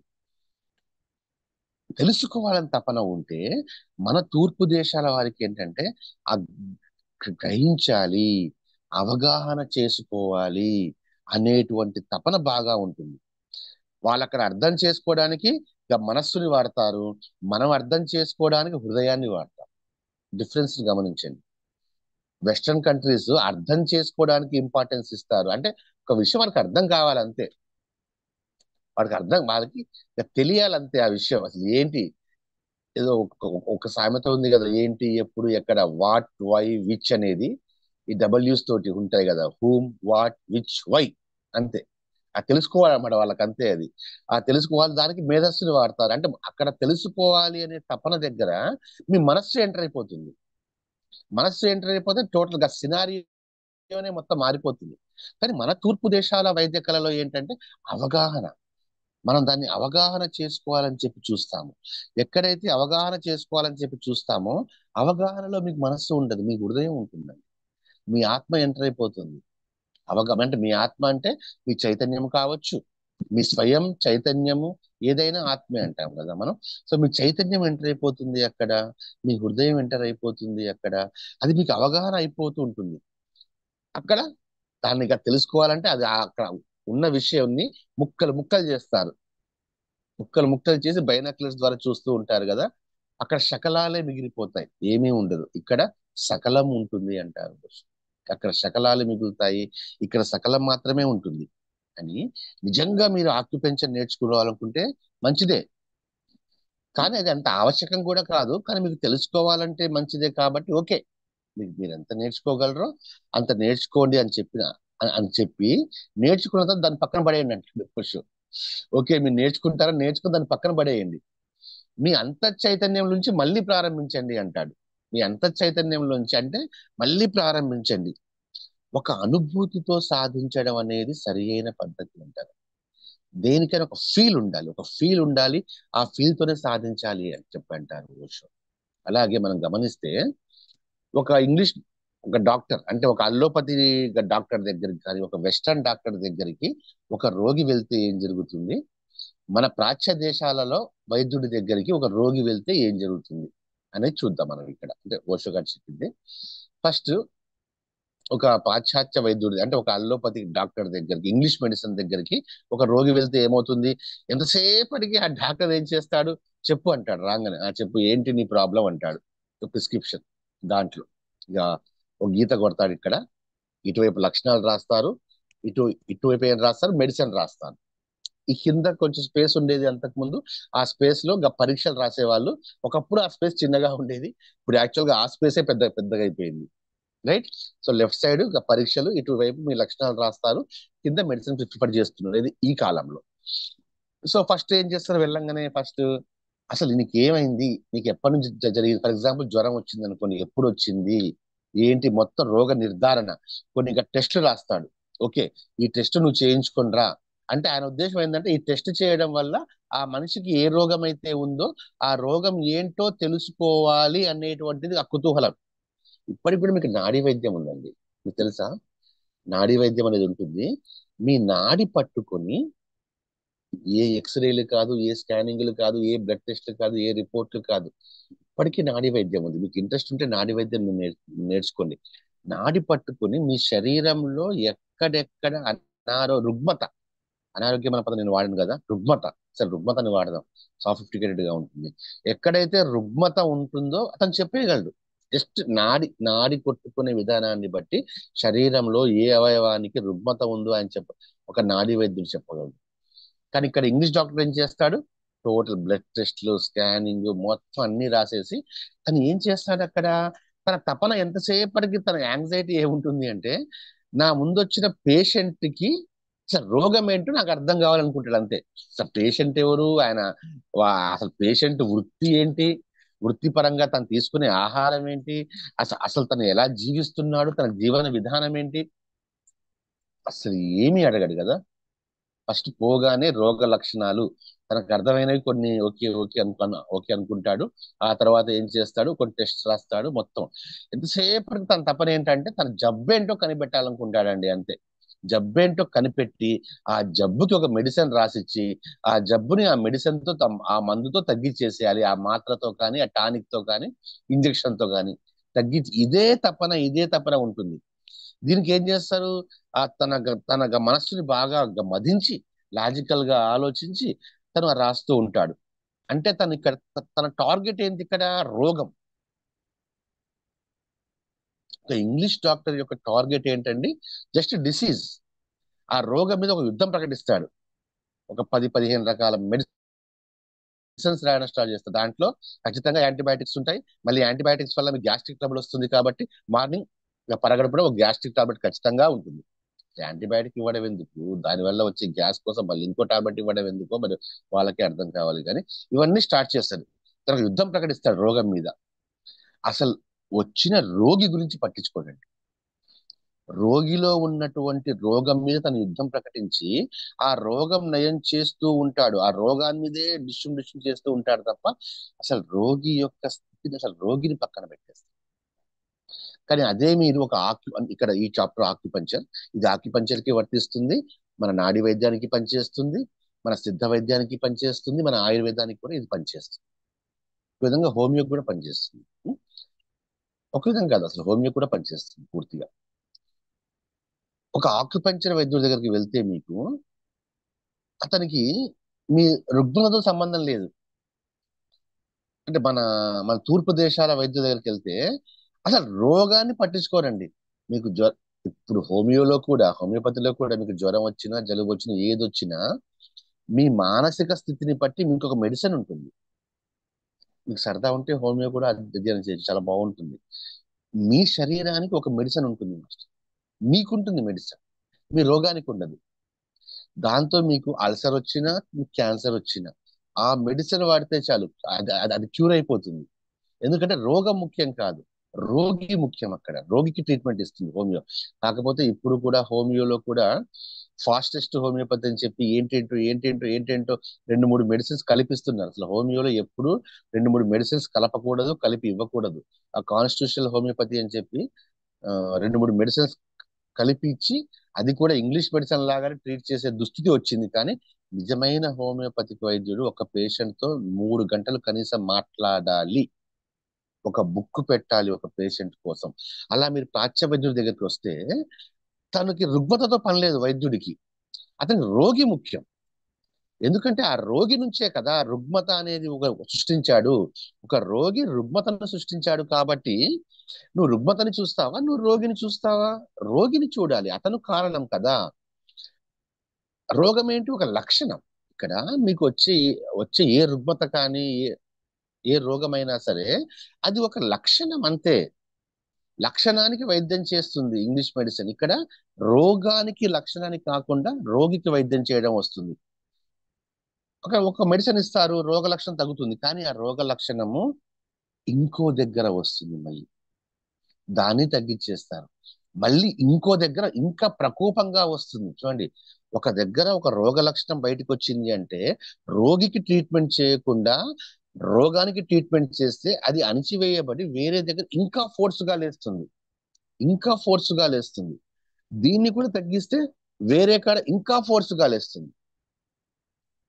తెలుసుకోవాలని తపన ఉంటే మన తూర్పు దేశాల వారికి ఏంటంటే ఆ గ్రహించాలి, అవగాహన చేసుకోవాలి అనేటువంటి తపన బాగా ఉంటుంది. వాళ్ళు అక్కడ అర్థం చేసుకోవడానికి ఇక మనస్సుని వాడతారు, మనం అర్థం చేసుకోవడానికి హృదయాన్ని వాడతాం. డిఫరెన్స్ గమనించండి. వెస్ట్రన్ కంట్రీస్ అర్థం చేసుకోవడానికి ఇంపార్టెన్స్ ఇస్తారు. అంటే ఒక విషయం వాళ్ళకి అర్థం కావాలంతే, వాళ్ళకి తెలియాలంతే ఆ విషయం అసలు ఏంటి. ఏదో ఒక సామెత ఉంది కదా, ఏంటి ఎప్పుడు ఎక్కడ, వాట్ వై విచ్ అనేది ఈ డబ్ల్యూస్ తోటి ఉంటాయి కదా, హూమ్ వాట్ విచ్ వై, అంతే. ఆ తెలుసుకోవాలన్నమాట వాళ్ళకి, అంతే అది. ఆ తెలుసుకోవాలి, దానికి మేధస్సుని వాడతారు. అంటే అక్కడ తెలుసుకోవాలి అనే తపన దగ్గర మీ మనస్సు ఎంటర్ అయిపోతుంది. మనస్సు ఎంటర్ అయిపోతే టోటల్ గా సినారియోనే మొత్తం మారిపోతుంది. కానీ మన తూర్పు దేశాల వైద్య కళలో ఏంటంటే అవగాహన. మనం దాన్ని అవగాహన చేసుకోవాలని చెప్పి చూస్తాము. ఎక్కడైతే అవగాహన చేసుకోవాలని చెప్పి చూస్తామో అవగాహనలో మీకు మనస్సు ఉండదు, మీ హృదయం ఉంటుందండి. మీ ఆత్మ ఎంటర్ అయిపోతుంది. అంటే మీ ఆత్మ అంటే మీ చైతన్యం కావచ్చు, మీ స్వయం చైతన్యము, ఏదైనా ఆత్మే అంటాం కదా మనం. సో మీ చైతన్యం ఎంటర్ అయిపోతుంది అక్కడ, మీ హృదయం ఎంటర్ అయిపోతుంది అక్కడ. అది మీకు అవగాహన అయిపోతూ ఉంటుంది అక్కడ. దాన్ని ఇక తెలుసుకోవాలంటే అది అక్కడ ఉన్న విషయాన్ని ముక్కలు ముక్కలు చేస్తారు. ముక్కలు ముక్కలు చేసి బైనాక్యులర్స్ ద్వారా చూస్తూ ఉంటారు కదా, అక్కడ శకలాలే మిగిలిపోతాయి, ఏమీ ఉండదు. ఇక్కడ సకలం ఉంటుంది అంటారు. అక్కడ శకలాలు మిగులుతాయి, ఇక్కడ సకలం మాత్రమే ఉంటుంది అని. నిజంగా మీరు ఆక్యుపెన్షన్ నేర్చుకోవాలనుకుంటే మంచిదే, కానీ అది అంత ఆవశ్యకం కూడా కాదు. కానీ మీకు తెలుసుకోవాలంటే మంచిదే కాబట్టి ఓకే, మీరు ఎంత నేర్చుకోగలరో అంత నేర్చుకోండి అని అని చెప్పి నేర్చుకున్న తర్వాత దాన్ని పక్కన పడేయండి అంటే పురుషు. ఓకే, మీరు నేర్చుకుంటారా, నేర్చుకుని దాన్ని పక్కన పడేయండి. మీ అంతఃచైతన్యం నుంచి మళ్ళీ ప్రారంభించండి అంటాడు. మీ అంతఃచైతన్యం నుంచి అంటే మళ్ళీ ప్రారంభించండి. ఒక అనుభూతితో సాధించడం అనేది సరి అయిన పద్ధతి అంటారు. దేనికైనా ఒక ఫీల్ ఉండాలి, ఒక ఫీల్ ఉండాలి. ఆ ఫీల్ తోనే సాధించాలి అని చెప్పంటారు ఓషో. అలాగే మనం గమనిస్తే ఒక ఇంగ్లీష్ ఒక డాక్టర్, అంటే ఒక అల్లోపతి డాక్టర్ దగ్గరికి కానీ ఒక వెస్టర్న్ డాక్టర్ దగ్గరికి ఒక రోగి వెళ్తే ఏం జరుగుతుంది, మన ప్రాచ్య దేశాలలో వైద్యుడి దగ్గరికి ఒక రోగి వెళ్తే ఏం జరుగుతుంది అనేది చూద్దాం మనం ఇక్కడ. అంటే ఓషో గారు చెప్పింది ఫస్ట్. ఒక పాశ్చాత్య వైద్యుడి అంటే ఒక అల్లోపతి డాక్టర్ దగ్గరికి, ఇంగ్లీష్ మెడిసిన్ దగ్గరికి ఒక రోగి వెళ్తే ఏమవుతుంది, ఎంతసేపటికి ఆ డాక్టర్ ఏం చేస్తాడు, చెప్పు అంటాడు రాగానే. ఆ చెప్పు, ఏంటి నీ ప్రాబ్లం అంటాడు. ప్రిస్క్రిప్షన్ దాంట్లో ఇక ఒక గీత కొడతాడు ఇక్కడ, ఇటువైపు లక్షణాలు రాస్తారు, ఇటు ఇటువైపు ఏం రాస్తారు, మెడిసిన్ రాస్తారు. ఈ కింద కొంచెం స్పేస్ ఉండేది అంతకు ముందు, ఆ స్పేస్ లో పరీక్షలు రాసేవాళ్ళు. ఒకప్పుడు ఆ స్పేస్ చిన్నగా ఉండేది, ఇప్పుడు యాక్చువల్ గా ఆ స్పేసే పెద్దగా అయిపోయింది. రైట్. సో లెఫ్ట్ సైడ్ పరీక్షలు, ఇటువైపు మీ లక్షణాలు రాస్తారు, కింద మెడిసిన్ ప్రిఫర్ చేస్తున్నారు, ఇది ఈ కాలంలో. సో ఫస్ట్ ఏం చేస్తారు, వెళ్ళంగానే ఫస్ట్ అసలు నీకు ఏమైంది, నీకు ఎప్పటి నుంచి జరిగింది. ఫర్ ఎగ్జాంపుల్ జ్వరం వచ్చింది అనుకోండి, ఎప్పుడు వచ్చింది, ఏంటి, మొత్తం రోగ నిర్ధారణ, కొన్ని ఇంకా టెస్టులు రాస్తాడు. ఓకే, ఈ టెస్ట్ నువ్వు చేయించుకొని రా అంటే ఆయన ఉద్దేశం ఏంటంటే ఈ టెస్ట్ చేయడం వల్ల ఆ మనిషికి ఏ రోగం అయితే ఉందో ఆ రోగం ఏంటో తెలుసుకోవాలి అనేటువంటిది ఆ కుతూహలం. ఇప్పటికి మీకు నాడీ వైద్యం ఉందండి, మీకు తెలుసా, నాడీ వైద్యం అనేది ఉంటుంది. మీ నాడి పట్టుకొని ఏ ఎక్స్రేలు కాదు, ఏ స్కానింగ్లు కాదు, ఏ బ్లడ్ టెస్ట్లు కాదు, ఏ రిపోర్ట్లు కాదు, ఇప్పటికీ నాడీ వైద్యం ఉంది. మీకు ఇంట్రెస్ట్ ఉంటే నాడీ వైద్యం మీరు నేర్చుకోండి. నాడి పట్టుకొని మీ శరీరంలో ఎక్కడెక్కడ రుగ్మత, అనారోగ్యం అనే పదం నేను వాడిను కదా, రుగ్మత, సరే రుగ్మతని వాడదాం, సాఫిస్టికేటెడ్ గా ఉంటుంది. ఎక్కడైతే రుగ్మత ఉంటుందో అతను చెప్పేయగలడు. జస్ట్ నాడి నాడి కొట్టుకునే విధానాన్ని బట్టి శరీరంలో ఏ అవయవానికి రుగ్మత ఉందో అని ఒక నాడీ వైద్యుడు చెప్పగలడు. కానీ ఇక్కడ ఇంగ్లీష్ డాక్టర్ ఏం చేస్తాడు, టోటల్ బ్లడ్ టెస్ట్లు, స్కానింగ్ మొత్తం అన్ని రాసేసి తను ఏం చేస్తాడు అక్కడ, తన తపన ఎంతసేపటికి, తన యాంగ్జైటీ ఏముంటుంది అంటే నా ముందు వచ్చిన పేషెంట్ కి అసలు రోగం ఏంటో నాకు అర్థం కావాలనుకుంటాడు అంతే. అసలు పేషెంట్ ఎవరు ఆయన, అసలు పేషెంట్ వృత్తి ఏంటి, వృత్తిపరంగా తను తీసుకునే ఆహారం ఏంటి, అసలు తను ఎలా జీవిస్తున్నాడు, తన జీవన విధానం ఏంటి, అసలు ఏమీ అడగడు కదా. ఫస్ట్ పోగానే రోగ లక్షణాలు తనకు అర్థమైనవి కొన్ని ఓకే ఓకే ఓకే అనుకుంటాడు. ఆ తర్వాత ఏం చేస్తాడు, కొన్ని టెస్ట్ రాస్తాడు. మొత్తం ఎంతసేపటికి తన తపన ఏంటంటే తన జబ్బేంటో కనిపెట్టాలనుకుంటాడండి అంతే. జబ్బేంటో కనిపెట్టి ఆ జబ్బుకి ఒక మెడిసిన్ రాసిచ్చి ఆ జబ్బుని ఆ మెడిసిన్ తో ఆ మందుతో తగ్గించేసేయాలి, ఆ మాత్రతో కానీ, ఆ టానిక్ తో కానీ, ఇంజెక్షన్ తో కానీ తగ్గించి, ఇదే తపన ఉంటుంది. దీనికి ఏం చేస్తారు, ఆ తన మనస్సుని బాగా మదించి లాజికల్ గా ఆలోచించి తను రాస్తూ ఉంటాడు. అంటే తను ఇక్కడ తన టార్గెట్ ఏంటి ఇక్కడ, రోగం. ఇంగ్లీష్ డాక్టర్ యొక్క టార్గెట్ ఏంటండి? Just disease. ఆ రోగం మీద ఒక యుద్ధం ప్రకటిస్తాడు. ఒక 10-15 రకాల మెడిసిన్స్ రాయడం స్టార్ట్ చేస్తారు. దాంట్లో ఖచ్చితంగా యాంటీబయాటిక్స్ ఉంటాయి. మళ్ళీ యాంటీబయాటిక్స్ వల్ల మీకు గ్యాస్ట్రిక్ ట్రబుల్ వస్తుంది కాబట్టి మార్నింగ్ పరగడుపున ఒక గ్యాస్ట్రిక్ టాబ్లెట్ ఖచ్చితంగా ఉంటుంది. యాంటీబయాటిక్ ఇవ్వడం ఎందుకు? దానివల్ల వచ్చే గ్యాస్ కోసం మళ్ళీ ఇంకో టాబ్లెట్ ఇవ్వడం ఎందుకో మరి వాళ్ళకి అర్థం కావాలి. కానీ ఇవన్నీ స్టార్ట్ చేస్తాడు. తర్వాత యుద్ధం ప్రకటిస్తాడు రోగం మీద. అసలు వచ్చిన రోగి గురించి పట్టించుకోడండి. రోగిలో ఉన్నటువంటి రోగం మీద తన యుద్ధం ప్రకటించి ఆ రోగం నయం చేస్తూ ఉంటాడు. ఆ రోగాన్ని మీదే డిస్ట్రిబ్యూషన్ చేస్తూ ఉంటాడు తప్ప అసలు రోగి యొక్క స్థితిని, అసలు రోగిని పక్కన పెట్టేస్తాడు. కానీ అదే మీరు ఒక ఇక్కడ ఈ చాప్టర్ ఆక్యుపంచర్, ఇది ఆక్యుపంచర్ కి వర్తిస్తుంది, మన నాడి వైద్యానికి పనిచేస్తుంది, మన సిద్ధ వైద్యానికి పనిచేస్తుంది, మన ఆయుర్వేదానికి కూడా ఇది పనిచేస్తుంది. ఒక విధంగా హోమియోకి కూడా పనిచేస్తుంది. ఒక విధంగా కాదు, అసలు హోమియో కూడా పనిచేస్తుంది పూర్తిగా. ఒక ఆక్యుపంచర్ వైద్యుడి దగ్గరికి వెళ్తే మీకు అతనికి మీ రుగ్మతతో సంబంధం లేదు. అంటే మన మన తూర్పు దేశాల వైద్యుల దగ్గరికి వెళ్తే అసలు రోగాన్ని పట్టించుకోరండి. మీకు ఇప్పుడు హోమియోపతిలో కూడా మీకు జ్వరం వచ్చినా, జలుబు వచ్చినా, ఏది వచ్చినా మీ మానసిక స్థితిని బట్టి మీకు ఒక మెడిసిన్ ఉంటుంది. మీకు సరదా ఉంటే హోమియో కూడా అధ్యయనం చేయొచ్చు, చాలా బాగుంటుంది. మీ శరీరానికి ఒక మెడిసిన్ ఉంటుంది. మీకుంటుంది మెడిసిన్, మీ రోగానికి ఉండదు. దాంతో మీకు అల్సర్ వచ్చినా, మీకు క్యాన్సర్ వచ్చినా ఆ మెడిసిన్ వాడితే చాలు, అది క్యూర్ అయిపోతుంది. ఎందుకంటే రోగం ముఖ్యం కాదు, రోగి ముఖ్యం. అక్కడ రోగికి ట్రీట్మెంట్ ఇస్తుంది హోమియో. కాకపోతే ఇప్పుడు కూడా హోమియోలో కూడా ఫాస్టెస్ట్ హోమియోపతి అని చెప్పి ఏంటేంటో 2-3 మెడిసిన్స్ కలిపిస్తున్నారు. అసలు హోమియోలో ఎప్పుడు 2-3 మెడిసిన్స్ కలపకూడదు, కలిపి ఇవ్వకూడదు. ఆ కాన్స్టిట్యూషనల్ హోమియోపతి అని చెప్పి 2-3 మెడిసిన్స్ కలిపి ఇచ్చి అది కూడా ఇంగ్లీష్ మెడిసిన్ లాగానే ట్రీట్ చేసే దుస్థితి వచ్చింది. కానీ నిజమైన హోమియోపతిక్ వైద్యుడు ఒక పేషెంట్ తో 3 గంటలు కనీసం మాట్లాడాలి, ఒక బుక్ పెట్టాలి ఒక పేషెంట్ కోసం. అలా మీరు ప్రాచ్య వైద్యుడి దగ్గరికి వస్తే తనకి రుగ్మతతో పని లేదు వైద్యుడికి, అతనికి రోగి ముఖ్యం. ఎందుకంటే ఆ రోగి నుంచే కదా రుగ్మత అనేది సృష్టించాడు. ఒక రోగి రుగ్మతను సృష్టించాడు కాబట్టి నువ్వు రుగ్మతని చూస్తావా, నువ్వు రోగిని చూస్తావా? రోగిని చూడాలి, అతను కారణం కదా. రోగం ఏంటి? ఒక లక్షణం. ఇక్కడ మీకు వచ్చే ఏ రుగ్మత కానీ ఏ రోగమైనా సరే అది ఒక లక్షణం అంతే. లక్షణానికి వైద్యం చేస్తుంది ఇంగ్లీష్ మెడిసిన్. ఇక్కడ రోగానికి లక్షణానికి కాకుండా రోగికి వైద్యం చేయడం వస్తుంది. ఒక మెడిసిన్ ఇస్తారు, రోగ లక్షణం తగ్గుతుంది, కానీ ఆ రోగ లక్షణము ఇంకో దగ్గర వస్తుంది, మళ్ళీ దాన్ని తగ్గించేస్తారు. మళ్ళీ ఇంకో దగ్గర ఇంకా ప్రకోపంగా వస్తుంది. చూడండి, ఒక దగ్గర ఒక రోగ లక్షణం బయటకు వచ్చింది అంటే రోగికి ట్రీట్మెంట్ చేయకుండా రోగానికి ట్రీట్మెంట్ చేస్తే అది అణిచివేయబడి వేరే దగ్గర ఇంకా ఫోర్స్ గా లేస్తుంది. దీన్ని కూడా తగ్గిస్తే వేరే కాడ ఇంకా ఫోర్స్ గా లేస్తుంది.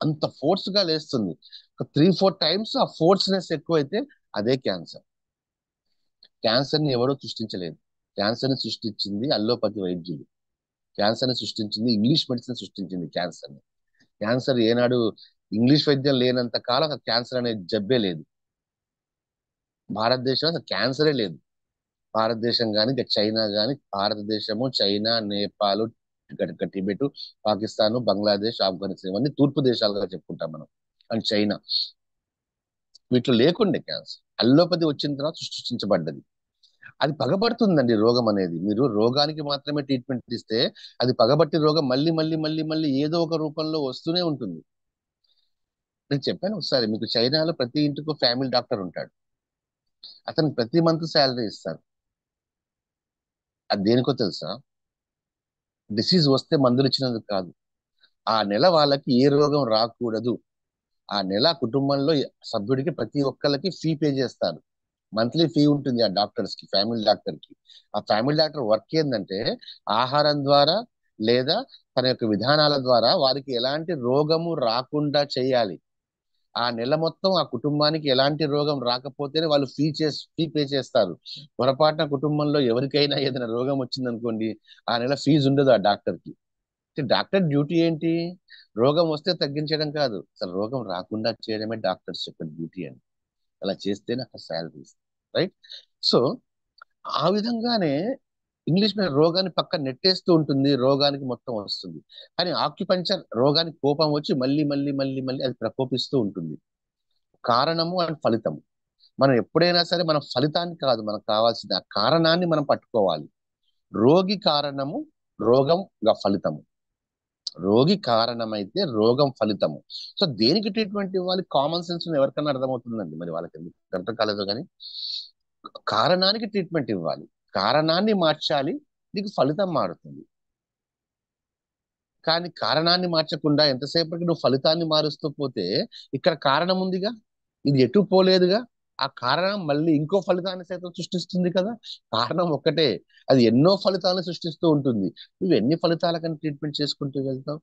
అంత ఫోర్స్ గా లేస్తుంది. ఒక 3-4 టైమ్స్ ఆ ఫోర్స్నెస్ ఎక్కువైతే అదే క్యాన్సర్. క్యాన్సర్ ని ఎవరో సృష్టించలేదు. క్యాన్సర్ ని సృష్టించింది అల్లోపతి వైద్యులు. క్యాన్సర్ ని సృష్టించింది ఇంగ్లీష్ మెడిసిన్ సృష్టించింది. క్యాన్సర్ ఏనాడు ఇంగ్లీష్ వైద్యం లేనంత కాలం క్యాన్సర్ అనే జబ్బే లేదు భారతదేశంలో. అసలు క్యాన్సరే లేదు. భారతదేశం కానీ చైనా కానీ, భారతదేశము, చైనా, నేపాల్, టిబెట్, పాకిస్తాన్, బంగ్లాదేశ్, ఆఫ్ఘనిస్తాన్, ఇవన్నీ తూర్పు దేశాలుగా చెప్పుకుంటాం మనం. అండ్ చైనా, వీటిలో లేకుండే క్యాన్సర్ అల్లోపతి వచ్చిన తర్వాత సృష్టించబడ్డది. అది పగబడుతుందండి రోగం అనేది. మీరు రోగానికి మాత్రమే ట్రీట్మెంట్ ఇస్తే అది పగబట్టి రోగం మళ్ళీ మళ్ళీ మళ్ళీ మళ్ళీ ఏదో ఒక రూపంలో వస్తూనే ఉంటుంది. నేను చెప్పాను ఒకసారి మీకు, చైనాలో ప్రతి ఇంటికి ఫ్యామిలీ డాక్టర్ ఉంటాడు. అతను ప్రతి మంత్ శాలరీ ఇస్తారు. అది దేనికో తెలుసా? డిసీజ్ వస్తే మందులు ఇచ్చినందుకు కాదు, ఆ నెల వాళ్ళకి ఏ రోగం రాకూడదు. ఆ నెల కుటుంబంలో సభ్యుడికి ప్రతి ఒక్కరికి ఫీ పే చేస్తారు. మంత్లీ ఫీ ఉంటుంది ఆ డాక్టర్స్ కి, ఫ్యామిలీ డాక్టర్ కి. ఆ ఫ్యామిలీ డాక్టర్ వర్క్ ఏంటంటే ఆహారం ద్వారా లేదా తన యొక్క విధానాల ద్వారా వారికి ఎలాంటి రోగము రాకుండా చేయాలి. ఆ నెల మొత్తం ఆ కుటుంబానికి ఎలాంటి రోగం రాకపోతేనే వాళ్ళు ఫీ పే చేస్తారు. పొరపాటున కుటుంబంలో ఎవరికైనా ఏదైనా రోగం వచ్చిందనుకోండి, ఆ నెల ఫీజు ఉండదు ఆ డాక్టర్ కి. డాక్టర్ డ్యూటీ ఏంటి? రోగం వస్తే తగ్గించడం కాదు, అసలు రోగం రాకుండా చేయడమే డాక్టర్స్ యొక్క డ్యూటీ అని. అలా చేస్తేనే అక్కడ శాలరీ ఇస్తారు. రైట్? సో ఆ విధంగానే ఇంగ్లీష్ మీద రోగాన్ని పక్కన నెట్టేస్తూ ఉంటుంది, రోగానికి మొత్తం వస్తుంది. కానీ ఆక్యుపంచర్ రోగానికి కోపం వచ్చి మళ్ళీ మళ్ళీ మళ్ళీ మళ్ళీ అది ప్రకోపిస్తూ ఉంటుంది. కారణము అండ్ ఫలితము. మనం ఎప్పుడైనా సరే మనం ఫలితాన్ని కాదు మనకు కావాల్సింది, ఆ కారణాన్ని మనం పట్టుకోవాలి. రోగి కారణము, రోగం ఫలితము. రోగి కారణమైతే రోగం ఫలితము. సో దేనికి ట్రీట్మెంట్ ఇవ్వాలి? కామన్ సెన్స్ ఎవరికైనా అర్థమవుతుందండి, మరి వాళ్ళకి ఎందుకు అర్థం కాలేదు కానీ కారణానికి ట్రీట్మెంట్ ఇవ్వాలి, కారణాన్ని మార్చాలి, నీకు ఫలితం మారుతుంది. కానీ కారణాన్ని మార్చకుండా ఎంతసేపటికి నువ్వు ఫలితాన్ని మారుస్తూ పోతే ఇక్కడ కారణం ఉందిగా, ఇది ఎటు పోలేదుగా, ఆ కారణం మళ్ళీ ఇంకో ఫలితాన్ని సైతం సృష్టిస్తుంది కదా. కారణం ఒక్కటే, అది ఎన్నో ఫలితాలను సృష్టిస్తూ ఉంటుంది. నువ్వు ఎన్ని ఫలితాలకని ట్రీట్మెంట్ చేసుకుంటూ వెళ్తావు?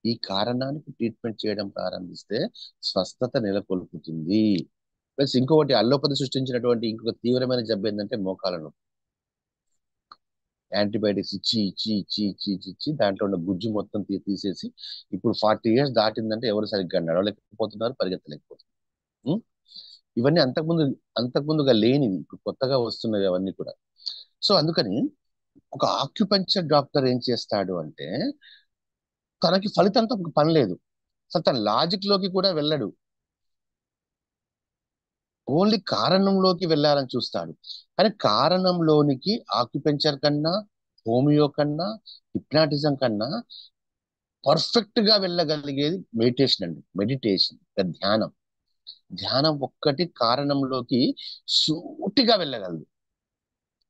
ఈ కారణానికి ట్రీట్మెంట్ చేయడం ప్రారంభిస్తే స్వస్థత నెలకొల్పుతుంది. ప్లస్ ఇంకొకటి అల్లోపతి సృష్టించినటువంటి ఇంకొక తీవ్రమైన జబ్బు ఏంటంటే మోకాల నొప్పి. యాంటీబయాటిక్స్ ఇచ్చి ఇచ్చి ఇచ్చి ఇచ్చి ఇచ్చి ఇచ్చి దాంట్లో ఉన్న గుజ్జు మొత్తం తీసేసి ఇప్పుడు 40 years దాటిందంటే ఎవరు సరిగ్గా నడవలేకపోతున్నారు, పరిగెత్తలేకపోతున్నారు. ఉం? ఇవన్నీ అంతకుముందుగా లేనివి, ఇప్పుడు కొత్తగా వస్తున్నవి అవన్నీ కూడా. సో అందుకని ఒక ఆక్యుపంచర్ డాక్టర్ ఏం చేస్తాడు అంటే తనకి ఫలితంతో ఒక పని లేదు, అసలు తన లాజిక్ లోకి కూడా వెళ్ళడు, ఓన్లీ కారణంలోకి వెళ్ళాలని చూస్తాడు. కానీ కారణంలోనికి ఆక్యుపెంచర్ కన్నా, హోమియో కన్నా, హిప్నాటిజం కన్నా పర్ఫెక్ట్ గా వెళ్ళగలిగేది మెడిటేషన్ అండి. మెడిటేషన్, ధ్యానం. ధ్యానం ఒక్కటి కారణంలోకి సూటిగా వెళ్ళగలదు,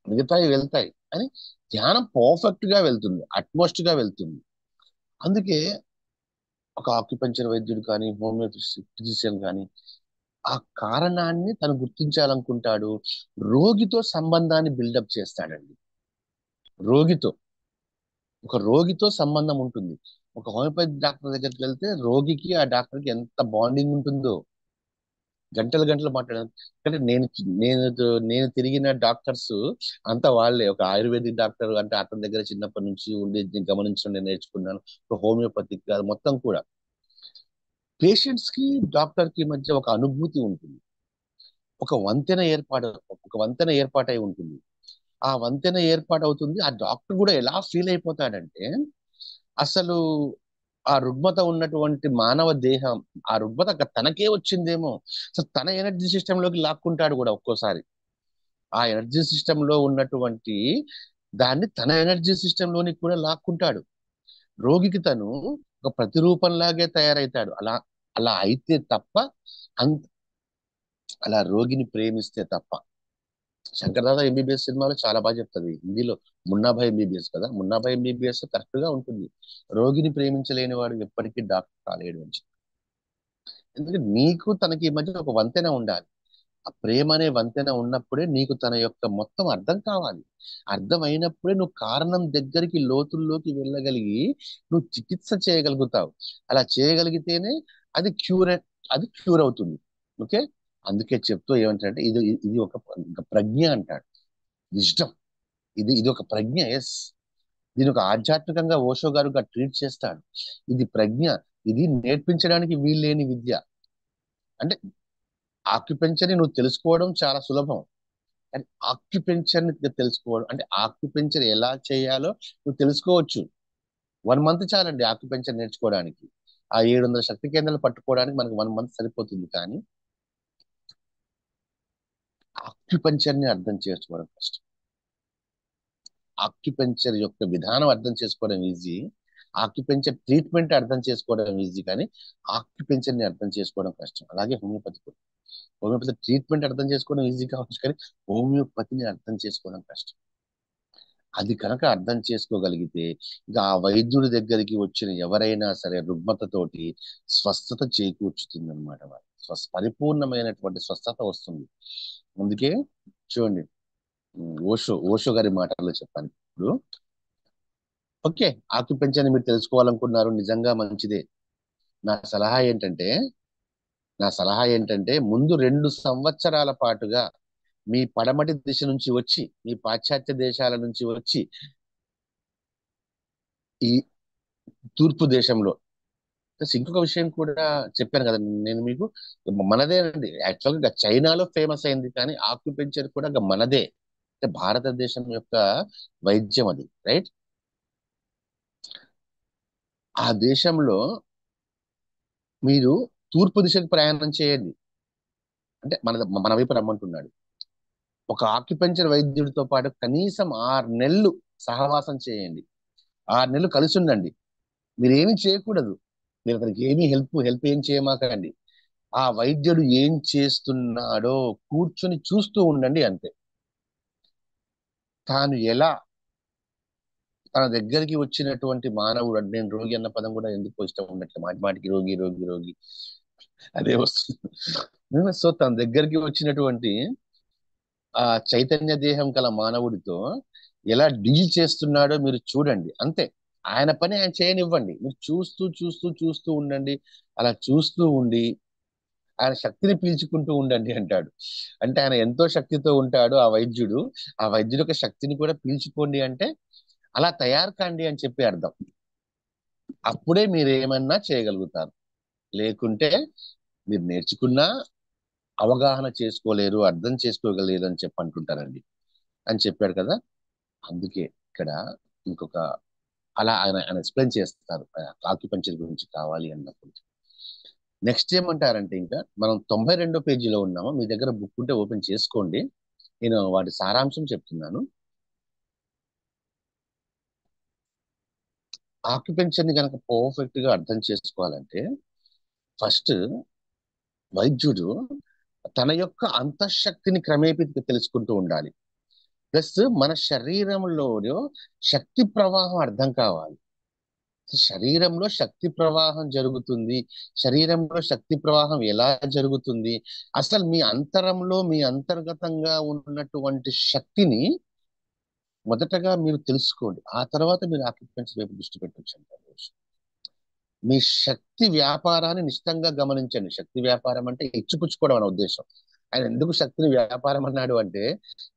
మిగతాయి వెళ్తాయి అని ధ్యానం పర్ఫెక్ట్ గా వెళ్తుంది, అట్మోస్ట్ గా వెళ్తుంది. అందుకే ఒక ఆక్యుపెంచర్ వైద్యుడు కానీ, హోమియో ఫిజిషియన్ కానీ ఆ కారణాన్ని తను గుర్తించాలనుకుంటాడు, రోగితో సంబంధాన్ని బిల్డప్ చేస్తాడండి. రోగితో, ఒక రోగితో సంబంధం ఉంటుంది. ఒక హోమియోపతి డాక్టర్ దగ్గరికి వెళ్తే రోగికి ఆ డాక్టర్కి ఎంత బాండింగ్ ఉంటుందో, గంటలు గంటలు మాట్లాడాను. అంటే నేను నేను తిరిగిన డాక్టర్స్ అంతా వాళ్ళే. ఒక ఆయుర్వేదిక్ డాక్టర్ అంటే అతని దగ్గర చిన్నప్పటి నుంచి ఉండి గమనించడం నేను నేర్చుకున్నాను. ఒక హోమియోపతిక్ మొత్తం కూడా పేషెంట్స్ కి డాక్టర్ కి మధ్య ఒక అనుభూతి ఉంటుంది, ఒక వంతెన ఏర్పాటై ఉంటుంది. ఆ వంతెన ఏర్పాటవుతుంది. ఆ డాక్టర్ కూడా ఎలా ఫీల్ అయిపోతాడంటే అసలు ఆ రుగ్మత ఉన్నటువంటి మానవ దేహం, ఆ రుగ్మత తనకే వచ్చిందేమో, సో తన ఎనర్జీ సిస్టమ్ లోకి లాక్కుంటాడు కూడా ఒక్కోసారి. ఆ ఎనర్జీ సిస్టమ్ లో ఉన్నటువంటి దాన్ని తన ఎనర్జీ సిస్టమ్ లోనికి కూడా లాక్కుంటాడు. రోగికి తను ఒక ప్రతిరూపంలాగే తయారైతాడు. అలా అలా అయితే తప్ప, అంత అలా రోగిని ప్రేమిస్తే తప్ప. శంకర్దాద ఎంబీబీఎస్ సినిమాలో చాలా బాగా చెప్తుంది హిందీలో. మున్నాభాయ్ ఎంబీబీఎస్ కదా, మున్నాభాయ్ ఎంబీబీఎస్ కరెక్ట్ గా ఉంటుంది. రోగిని ప్రేమించలేని వాడు ఎప్పటికీ డాక్టర్ కాలేడు అని చెప్పి. ఎందుకంటే నీకు తనకి మధ్య ఒక వంతెన ఉండాలి. ఆ ప్రేమ అనే వంతెన ఉన్నప్పుడే నీకు తన యొక్క మొత్తం అర్థం కావాలి. అర్థం అయినప్పుడే నువ్వు కారణం దగ్గరికి లోతుల్లోకి వెళ్ళగలిగి నువ్వు చికిత్స చేయగలుగుతావు. అలా చేయగలిగితేనే అది క్యూర్, అది క్యూర్ అవుతుంది. ఓకే. అందుకే చెప్తూ ఏమంటారంటే ఇది ఇది ఒక ప్రజ్ఞ అంటాడు, విజ్డమ్. ఇది ఇది ఒక ప్రజ్ఞ. ఎస్, దీని ఒక ఆధ్యాత్మికంగా ఓషో గారు ట్రీట్ చేస్తాడు. ఇది ప్రజ్ఞ, ఇది నేర్పించడానికి వీల్లేని విద్య. అంటే ఆక్యుపెంచర్ ని నువ్వు తెలుసుకోవడం చాలా సులభం, కానీ ఆక్యుపెంచర్ ని తెలుసుకోవడం అంటే ఆక్యుపెంచర్ ఎలా చేయాలో నువ్వు తెలుసుకోవచ్చు. 1 month చాలండి ఆక్యుపెంచర్ నేర్చుకోవడానికి. ఆ 700 శక్తి కేంద్రాలు పట్టుకోవడానికి మనకు 1 month సరిపోతుంది. కానీ ఆక్యుపెంచర్ ని అర్థం చేసుకోవడం కష్టం. ఆక్యుపెంచర్ యొక్క విధానం అర్థం చేసుకోవడం ఈజీ, ఆక్యుపెంచర్ ట్రీట్మెంట్ అర్థం చేసుకోవడం ఈజీ, కానీ ఆక్యుపెంచర్ ని అర్థం చేసుకోవడం కష్టం. అలాగే హోమియోపతి కూడా. హోమియోపతి ట్రీట్మెంట్ అర్థం చేసుకోవడం ఈజీ కావచ్చు, కానీ హోమియోపతిని అర్థం చేసుకోవడం కష్టం. అది కనుక అర్థం చేసుకోగలిగితే ఇక ఆ వైద్యుడి దగ్గరికి వచ్చిన ఎవరైనా సరే రుగ్మతతోటి స్వస్థత చేకూర్చుతుంది అనమాట. వారు పరిపూర్ణమైనటువంటి స్వస్థత వస్తుంది. అందుకే చూడండి, ఓషో గారి మాటల్లో చెప్పాను ఇప్పుడు. ఓకే, ఆక్యుపెంచర్ మీరు తెలుసుకోవాలనుకున్నారు, నిజంగా మంచిదే. నా సలహా ఏంటంటే నా సలహా ఏంటంటే ముందు 2 సంవత్సరాల పాటుగా మీ పడమటి దిశ నుంచి వచ్చి, మీ పాశ్చాత్య దేశాల నుంచి వచ్చి ఈ తూర్పు దేశంలో, ప్లస్ ఇంకొక విషయం కూడా చెప్పాను కదా నేను మీకు, మనదే అండి. యాక్చువల్గా చైనాలో ఫేమస్ అయింది, కానీ ఆక్యుపెంచర్ కూడా మనదే. అంటే భారతదేశం యొక్క వైద్యం అది, రైట్? ఆ దేశంలో మీరు తూర్పు దిశకు ప్రయాణం చేయండి, అంటే మన వైపు రమ్మంటున్నాడు. ఒక ఆక్యుపెంచర్ వైద్యుడితో పాటు కనీసం 6 నెలలు సహవాసం చేయండి. 6 నెలలు కలిసి ఉండండి. మీరు ఏమీ చేయకూడదు. మీరు అతనికి ఏమీ హెల్ప్ ఏం చేయమాకండి. ఆ వైద్యుడు ఏం చేస్తున్నాడో కూర్చొని చూస్తూ ఉండండి అంతే. తాను ఎలా తన దగ్గరికి వచ్చినటువంటి మానవుడు, అంటే నేను రోగి అన్న పదం కూడా ఎందుకు ఇష్టం ఉండట్లేదు, మాటి మాటికి రోగి రోగి రోగి అదే వస్తుంది. సో తన దగ్గరికి వచ్చినటువంటి ఆ చైతన్య దేహం గల మానవుడితో ఎలా డీల్ చేస్తున్నాడో మీరు చూడండి అంతే. ఆయన పని ఆయన చేయనివ్వండి, మీరు చూస్తూ చూస్తూ చూస్తూ ఉండండి. అలా చూస్తూ ఉండి ఆయన శక్తిని పీల్చుకుంటూ ఉండండి అంటాడు. అంటే ఆయన ఎంతో శక్తితో ఉంటాడు ఆ వైద్యుడు. ఆ వైద్యుడి యొక్క శక్తిని కూడా పీల్చుకోండి అంటే అలా తయారు కాండి అని చెప్పి అర్థం. అప్పుడే మీరు ఏమన్నా చేయగలుగుతారు. లేకుంటే మీరు నేర్చుకున్నా అవగాహన చేసుకోలేరు, అర్థం చేసుకోగలేరు అని చెప్పి అంటుంటారండి అని చెప్పాడు కదా. అందుకే ఇక్కడ ఇంకొక అలా ఆయన ఆయన ఎక్స్ప్లెయిన్ చేస్తారు ఆక్యుపంచర్ గురించి కావాలి అన్నప్పుడు. నెక్స్ట్ ఏమంటారంటే, ఇంకా మనం 92 పేజీలో ఉన్నాము. మీ దగ్గర బుక్ ఉంటే ఓపెన్ చేసుకోండి, నేను వాటి సారాంశం చెప్తున్నాను. ఆక్యుపెన్షన్ ని కనుక పర్ఫెక్ట్ గా అర్థం చేసుకోవాలంటే ఫస్ట్ వైద్యుడు తన యొక్క అంతఃశక్తిని క్రమేపీ తెలుసుకుంటూ ఉండాలి. ప్లస్ మన శరీరంలో శక్తి ప్రవాహం అర్థం కావాలి. శరీరంలో శక్తి ప్రవాహం జరుగుతుంది, శరీరంలో శక్తి ప్రవాహం ఎలా జరుగుతుంది, అసలు మీ అంతరంలో మీ అంతర్గతంగా ఉన్నటువంటి శక్తిని మొదటగా మీరు తెలుసుకోండి. ఆ తర్వాత మీరు ఆక్యుపెన్షన్ వైపు దృష్టి పెట్టవచ్చు అంటారు. మీ శక్తి వ్యాపారాన్ని నిశ్చితంగా గమనించండి. శక్తి వ్యాపారం అంటే ఇచ్చిపుచ్చుకోవడం అనే ఉద్దేశం. ఆయన ఎందుకు శక్తిని వ్యాపారం అన్నాడు అంటే,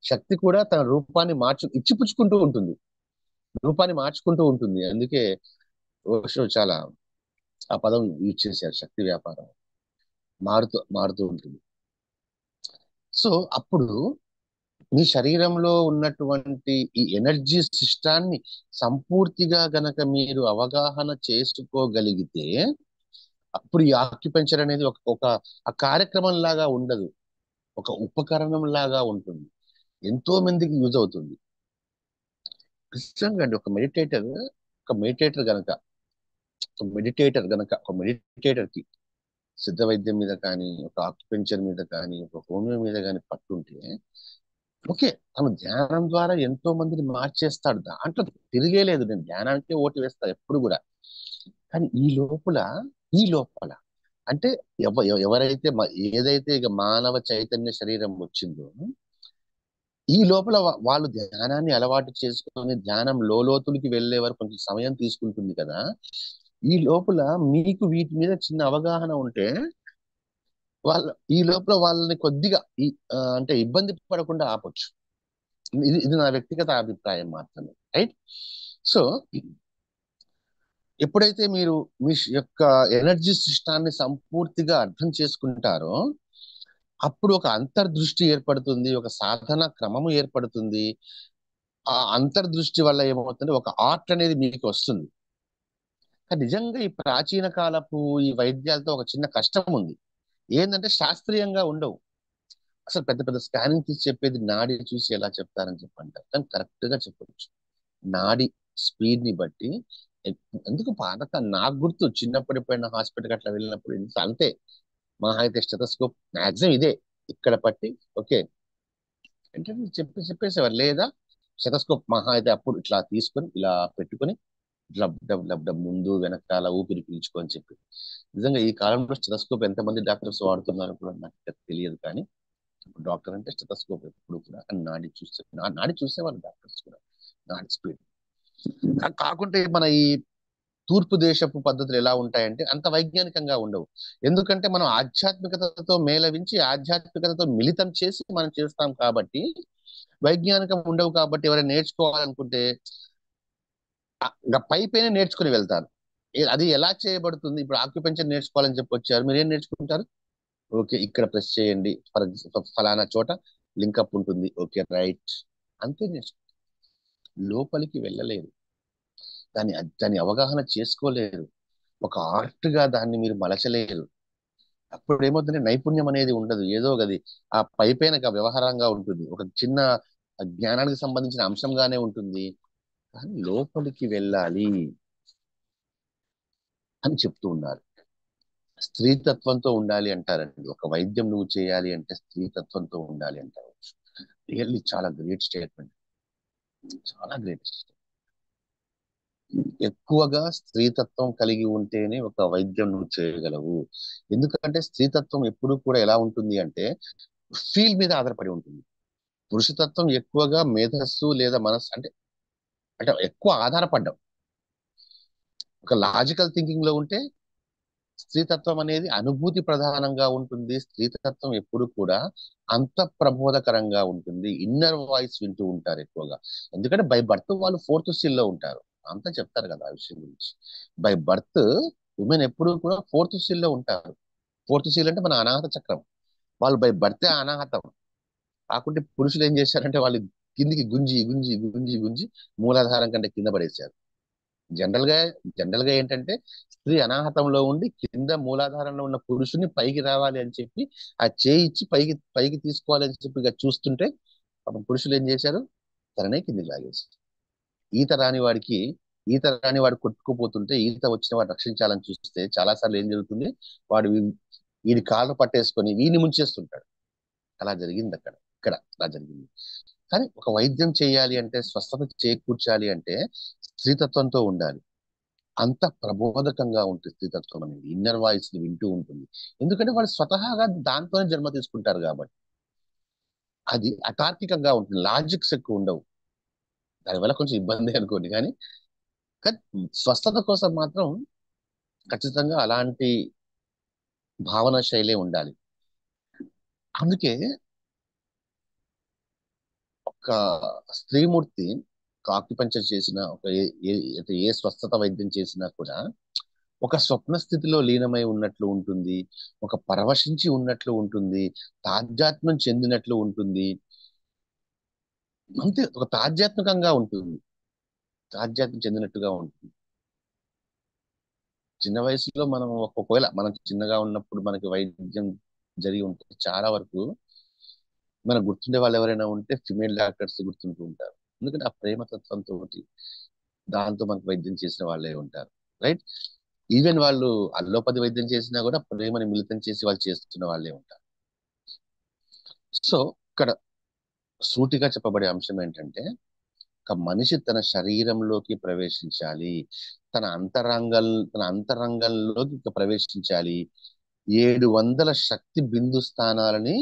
శక్తి కూడా తన రూపాన్ని ఇచ్చిపుచ్చుకుంటూ ఉంటుంది, రూపాన్ని మార్చుకుంటూ ఉంటుంది. అందుకే ఓషో చాలా ఆ పదం యూజ్ చేశారు, శక్తి వ్యాపారం మారుతూ మారుతూ ఉంటుంది. సో అప్పుడు మీ శరీరంలో ఉన్నటువంటి ఈ ఎనర్జీ సిస్టాన్ని సంపూర్తిగా గనక మీరు అవగాహన చేసుకోగలిగితే అప్పుడు ఈ ఆక్యుపెంచర్ అనేది ఒక ఒక ఆ కార్యక్రమం లాగా ఉండదు, ఒక ఉపకరణం లాగా ఉంటుంది, ఎంతో మందికి యూజ్ అవుతుంది. నిజంగా అండి, ఒక మెడిటేటర్ గనక ఒక మెడిటేటర్ కి సిద్ధ వైద్యం మీద కానీ, ఒక ఆక్యుపెంచర్ మీద కానీ, ఒక హోమియో మీద కానీ పట్టుంటే ఓకే, తను ధ్యానం ద్వారా ఎంతో మందిని మార్చేస్తాడు, దాంట్లో తిరిగే లేదు. నేను ధ్యానానికే ఓటు వేస్తా ఎప్పుడు కూడా. కానీ ఈ లోపల అంటే ఎవరైతే ఏదైతే ఇక మానవ చైతన్య శరీరం వచ్చిందో ఈ లోపల వాళ్ళు ధ్యానాన్ని అలవాటు చేసుకొని ధ్యానం లోతులకి వెళ్ళే వరకు కొంచెం సమయం తీసుకుంటుంది కదా. ఈ లోపల మీకు వీటి మీద చిన్న అవగాహన ఉంటే వాళ్ళ ఈ లోపల వాళ్ళని కొద్దిగా అంటే ఇబ్బంది పడకుండా ఆపొచ్చు. ఇది నా వ్యక్తిగత అభిప్రాయం మాత్రమే, రైట్? సో ఎప్పుడైతే మీరు మీ యొక్క ఎనర్జీ సిస్టాన్ని సంపూర్తిగా అర్థం చేసుకుంటారో అప్పుడు ఒక అంతర్దృష్టి ఏర్పడుతుంది, ఒక సాధన క్రమము ఏర్పడుతుంది. ఆ అంతర్దృష్టి వల్ల ఏమవుతుంది, ఒక ఆర్ట్ అనేది మీకు వస్తుంది. కానీ నిజంగా ఈ ప్రాచీన కాలపు ఈ వైద్యాలతో ఒక చిన్న కష్టం ఉంది. ఏంటంటే శాస్త్రీయంగా ఉండవు. అసలు పెద్ద పెద్ద స్కానింగ్ తీసి చెప్పేది నాడి చూసి ఎలా చెప్తారని చెప్పంటారు, కానీ కరెక్ట్ గా చెప్పవచ్చు. నాడి స్పీడ్ ని బట్టి ఎందుకు నాకు గుర్తు చిన్నప్పుడు ఎప్పుడైనా హాస్పిటల్కి అట్లా వెళ్ళినప్పుడు అంతే, మహా అయితే స్టెథోస్కోప్ మ్యాక్సిమం ఇదే ఇక్కడ పట్టి ఓకే అంటే చెప్పేసేవారు. లేదా స్టెథోస్కోప్ మహా అయితే అప్పుడు ఇట్లా తీసుకొని ఇలా పెట్టుకొని డబ్ డబ్ డబ్ డబ్ ముందు వెనకాల ఊపిరి పీల్చుకొని చెప్పి. నిజంగా ఈ కాలంలో స్టెథోస్కోప్ ఎంతమంది డాక్టర్స్ వాడుతున్నారు కూడా నాకు తెలియదు. కానీ డాక్టర్ అంటే స్టెథోస్కోప్ ఎప్పుడు కూడా నాడి చూసేవాళ్ళు డాక్టర్స్ కూడా, నాడి స్పీడ్. కాకుంటే మన ఈ తూర్పు దేశపు పద్ధతులు ఎలా ఉంటాయంటే అంత వైజ్ఞానికంగా ఉండవు. ఎందుకంటే మనం ఆధ్యాత్మికతతో మేళవించి ఆధ్యాత్మికతతో మిళితం చేసి మనం చేస్తాం కాబట్టి వైజ్ఞానికం ఉండవు. కాబట్టి ఎవరైనా నేర్చుకోవాలనుకుంటే ఇంకా పైన నేర్చుకుని వెళ్తారు. అది ఎలా చేయబడుతుంది, ఇప్పుడు ఆక్యుపెంచర్ నేర్చుకోవాలని చెప్పి వచ్చారు, మీరు ఏం నేర్చుకుంటారు? ఓకే ఇక్కడ ప్రెస్ చేయండి, ఫలానా చోట లింకప్ ఉంటుంది, ఓకే రైట్, అంతే లోపలికి వెళ్ళలేరు. దాన్ని దాని అవగాహన చేసుకోలేరు. ఒక ఆర్ట్ గా దాన్ని మీరు మలచలేరు. అప్పుడు ఏమవుతుందంటే నైపుణ్యం అనేది ఉండదు. ఏదో అది ఆ పైపైన వ్యవహారంగా ఉంటుంది, ఒక చిన్న జ్ఞానానికి సంబంధించిన అంశంగానే ఉంటుంది. కానీ లోపలికి వెళ్ళాలి అని చెప్తూ ఉన్నారు. స్త్రీతత్వంతో ఉండాలి అంటారండి. ఒక వైద్యం నువ్వు చేయాలి అంటే స్త్రీతత్వంతో ఉండాలి అంటారు. రియల్లీ చాలా గ్రేట్ స్టేట్మెంట్. చాలా గ్రేట్. ఎక్కువగా స్త్రీతత్వం కలిగి ఉంటేనే ఒక వైద్యం నువ్వు చేయగలవు. ఎందుకంటే స్త్రీతత్వం ఎప్పుడు కూడా ఎలా ఉంటుంది అంటే ఫీల్ మీద ఆధారపడి ఉంటుంది. పురుషతత్వం ఎక్కువగా మేధస్సు లేదా మనస్సు అంటే అంటే ఎక్కువ ఆధారపడ్డం. ఒక లాజికల్ థింకింగ్ లో ఉంటే స్త్రీతత్వం అనేది అనుభూతి ప్రధానంగా ఉంటుంది. స్త్రీతత్వం ఎప్పుడు కూడా అంత ప్రబోధకరంగా ఉంటుంది. ఇన్నర్ వాయిస్ వింటూ ఉంటారు ఎక్కువగా. ఎందుకంటే బై బర్త్ వాళ్ళు ఫోర్త్ సీల్ లో ఉంటారు. అంతా చెప్తారు కదా ఆ విషయం గురించి. బై బర్త్ ఉమెన్ ఎప్పుడు కూడా ఫోర్త్ సీల్ లో ఉంటారు. ఫోర్త్ సీల్ అంటే మన అనాహత చక్రం. వాళ్ళు బై బర్తే అనాహతం. కాకుంటే పురుషులు ఏం చేశారంటే వాళ్ళు కిందికి గుంజి గుంజి గుంజి గుంజి మూలాధారం కంటే కింద పడేశారు. జనరల్ గా జనరల్ గా ఏంటంటే స్త్రీ అనాహతంలో ఉండి కింద మూలాధారంలో ఉన్న పురుషుని పైకి రావాలి అని చెప్పి ఆ చేయి ఇచ్చి పైకి పైకి తీసుకోవాలి అని చెప్పి ఇక చూస్తుంటే పాపం పురుషులు ఏం చేశారు, తననే కిందికి లాగేశారు. ఈత రాని వాడికి ఈత రాని వాడు కొట్టుకుపోతుంటే ఈత వచ్చిన వాడు రక్షించాలని చూస్తే చాలా సార్లు ఏం జరుగుతుంది, వాడు వీడి కాళ్ళు పట్టేసుకొని వీడిని ముంచేస్తుంటాడు. అలా జరిగింది అక్కడ. ఇక్కడ అలా జరిగింది. కానీ ఒక వైద్యం చేయాలి అంటే స్వస్థత చేకూర్చాలి అంటే స్త్రీతత్వంతో ఉండాలి. అంత ప్రబోధకంగా ఉంటుంది స్త్రీతత్వం అనేది. ఇన్నర్ వాయిస్ ని వింటూ ఉంటుంది. ఎందుకంటే వాళ్ళు స్వతహాగా దాంతోనే జన్మ తీసుకుంటారు కాబట్టి. అది అతార్కికంగా ఉంటుంది. లాజిక్స్ ఎక్కువ ఉండవు. దానివల్ల కొంచెం ఇబ్బంది అనుకోండి. కానీ స్వస్థత కోసం మాత్రం ఖచ్చితంగా అలాంటి భావన శైలే ఉండాలి. అందుకే ఒక స్త్రీమూర్తి ఒక ఆక్యుపంచర్ చేసిన ఒక ఏ స్వస్థత వైద్యం చేసినా కూడా ఒక స్వప్న స్థితిలో లీనమై ఉన్నట్లు ఉంటుంది. ఒక పరవశించి ఉన్నట్లు ఉంటుంది. తాదాత్మ్యం చెందినట్లు ఉంటుంది. అంతే, ఒక తాదాత్మికంగా ఉంటుంది. తాదాత్మ్యం చెందినట్టుగా ఉంటుంది. చిన్న వయసులో మనం ఒకవేళ మనం చిన్నగా ఉన్నప్పుడు మనకి వైద్యం జరిగి ఉంటే చాలా వరకు మనకు గుర్తుండే వాళ్ళు ఎవరైనా ఉంటే ఫిమేల్ డాక్టర్స్ గుర్తుంటూ ఉంటారు. ఎందుకంటే ఆ ప్రేమతత్వంతో దాంతో మనకు వైద్యం చేసిన వాళ్ళే ఉంటారు. రైట్. ఈవెన్ వాళ్ళు అల్లోపతి వైద్యం చేసినా కూడా ప్రేమని మిళితం చేసి వాళ్ళు చేస్తున్న వాళ్ళే ఉంటారు. సో ఇక్కడ సూటిగా చెప్పబడే అంశం ఏంటంటే ఒక మనిషి తన శరీరంలోకి ప్రవేశించాలి. తన అంతరంగంలోకి ప్రవేశించాలి. 700 శక్తి బిందు స్థానాలని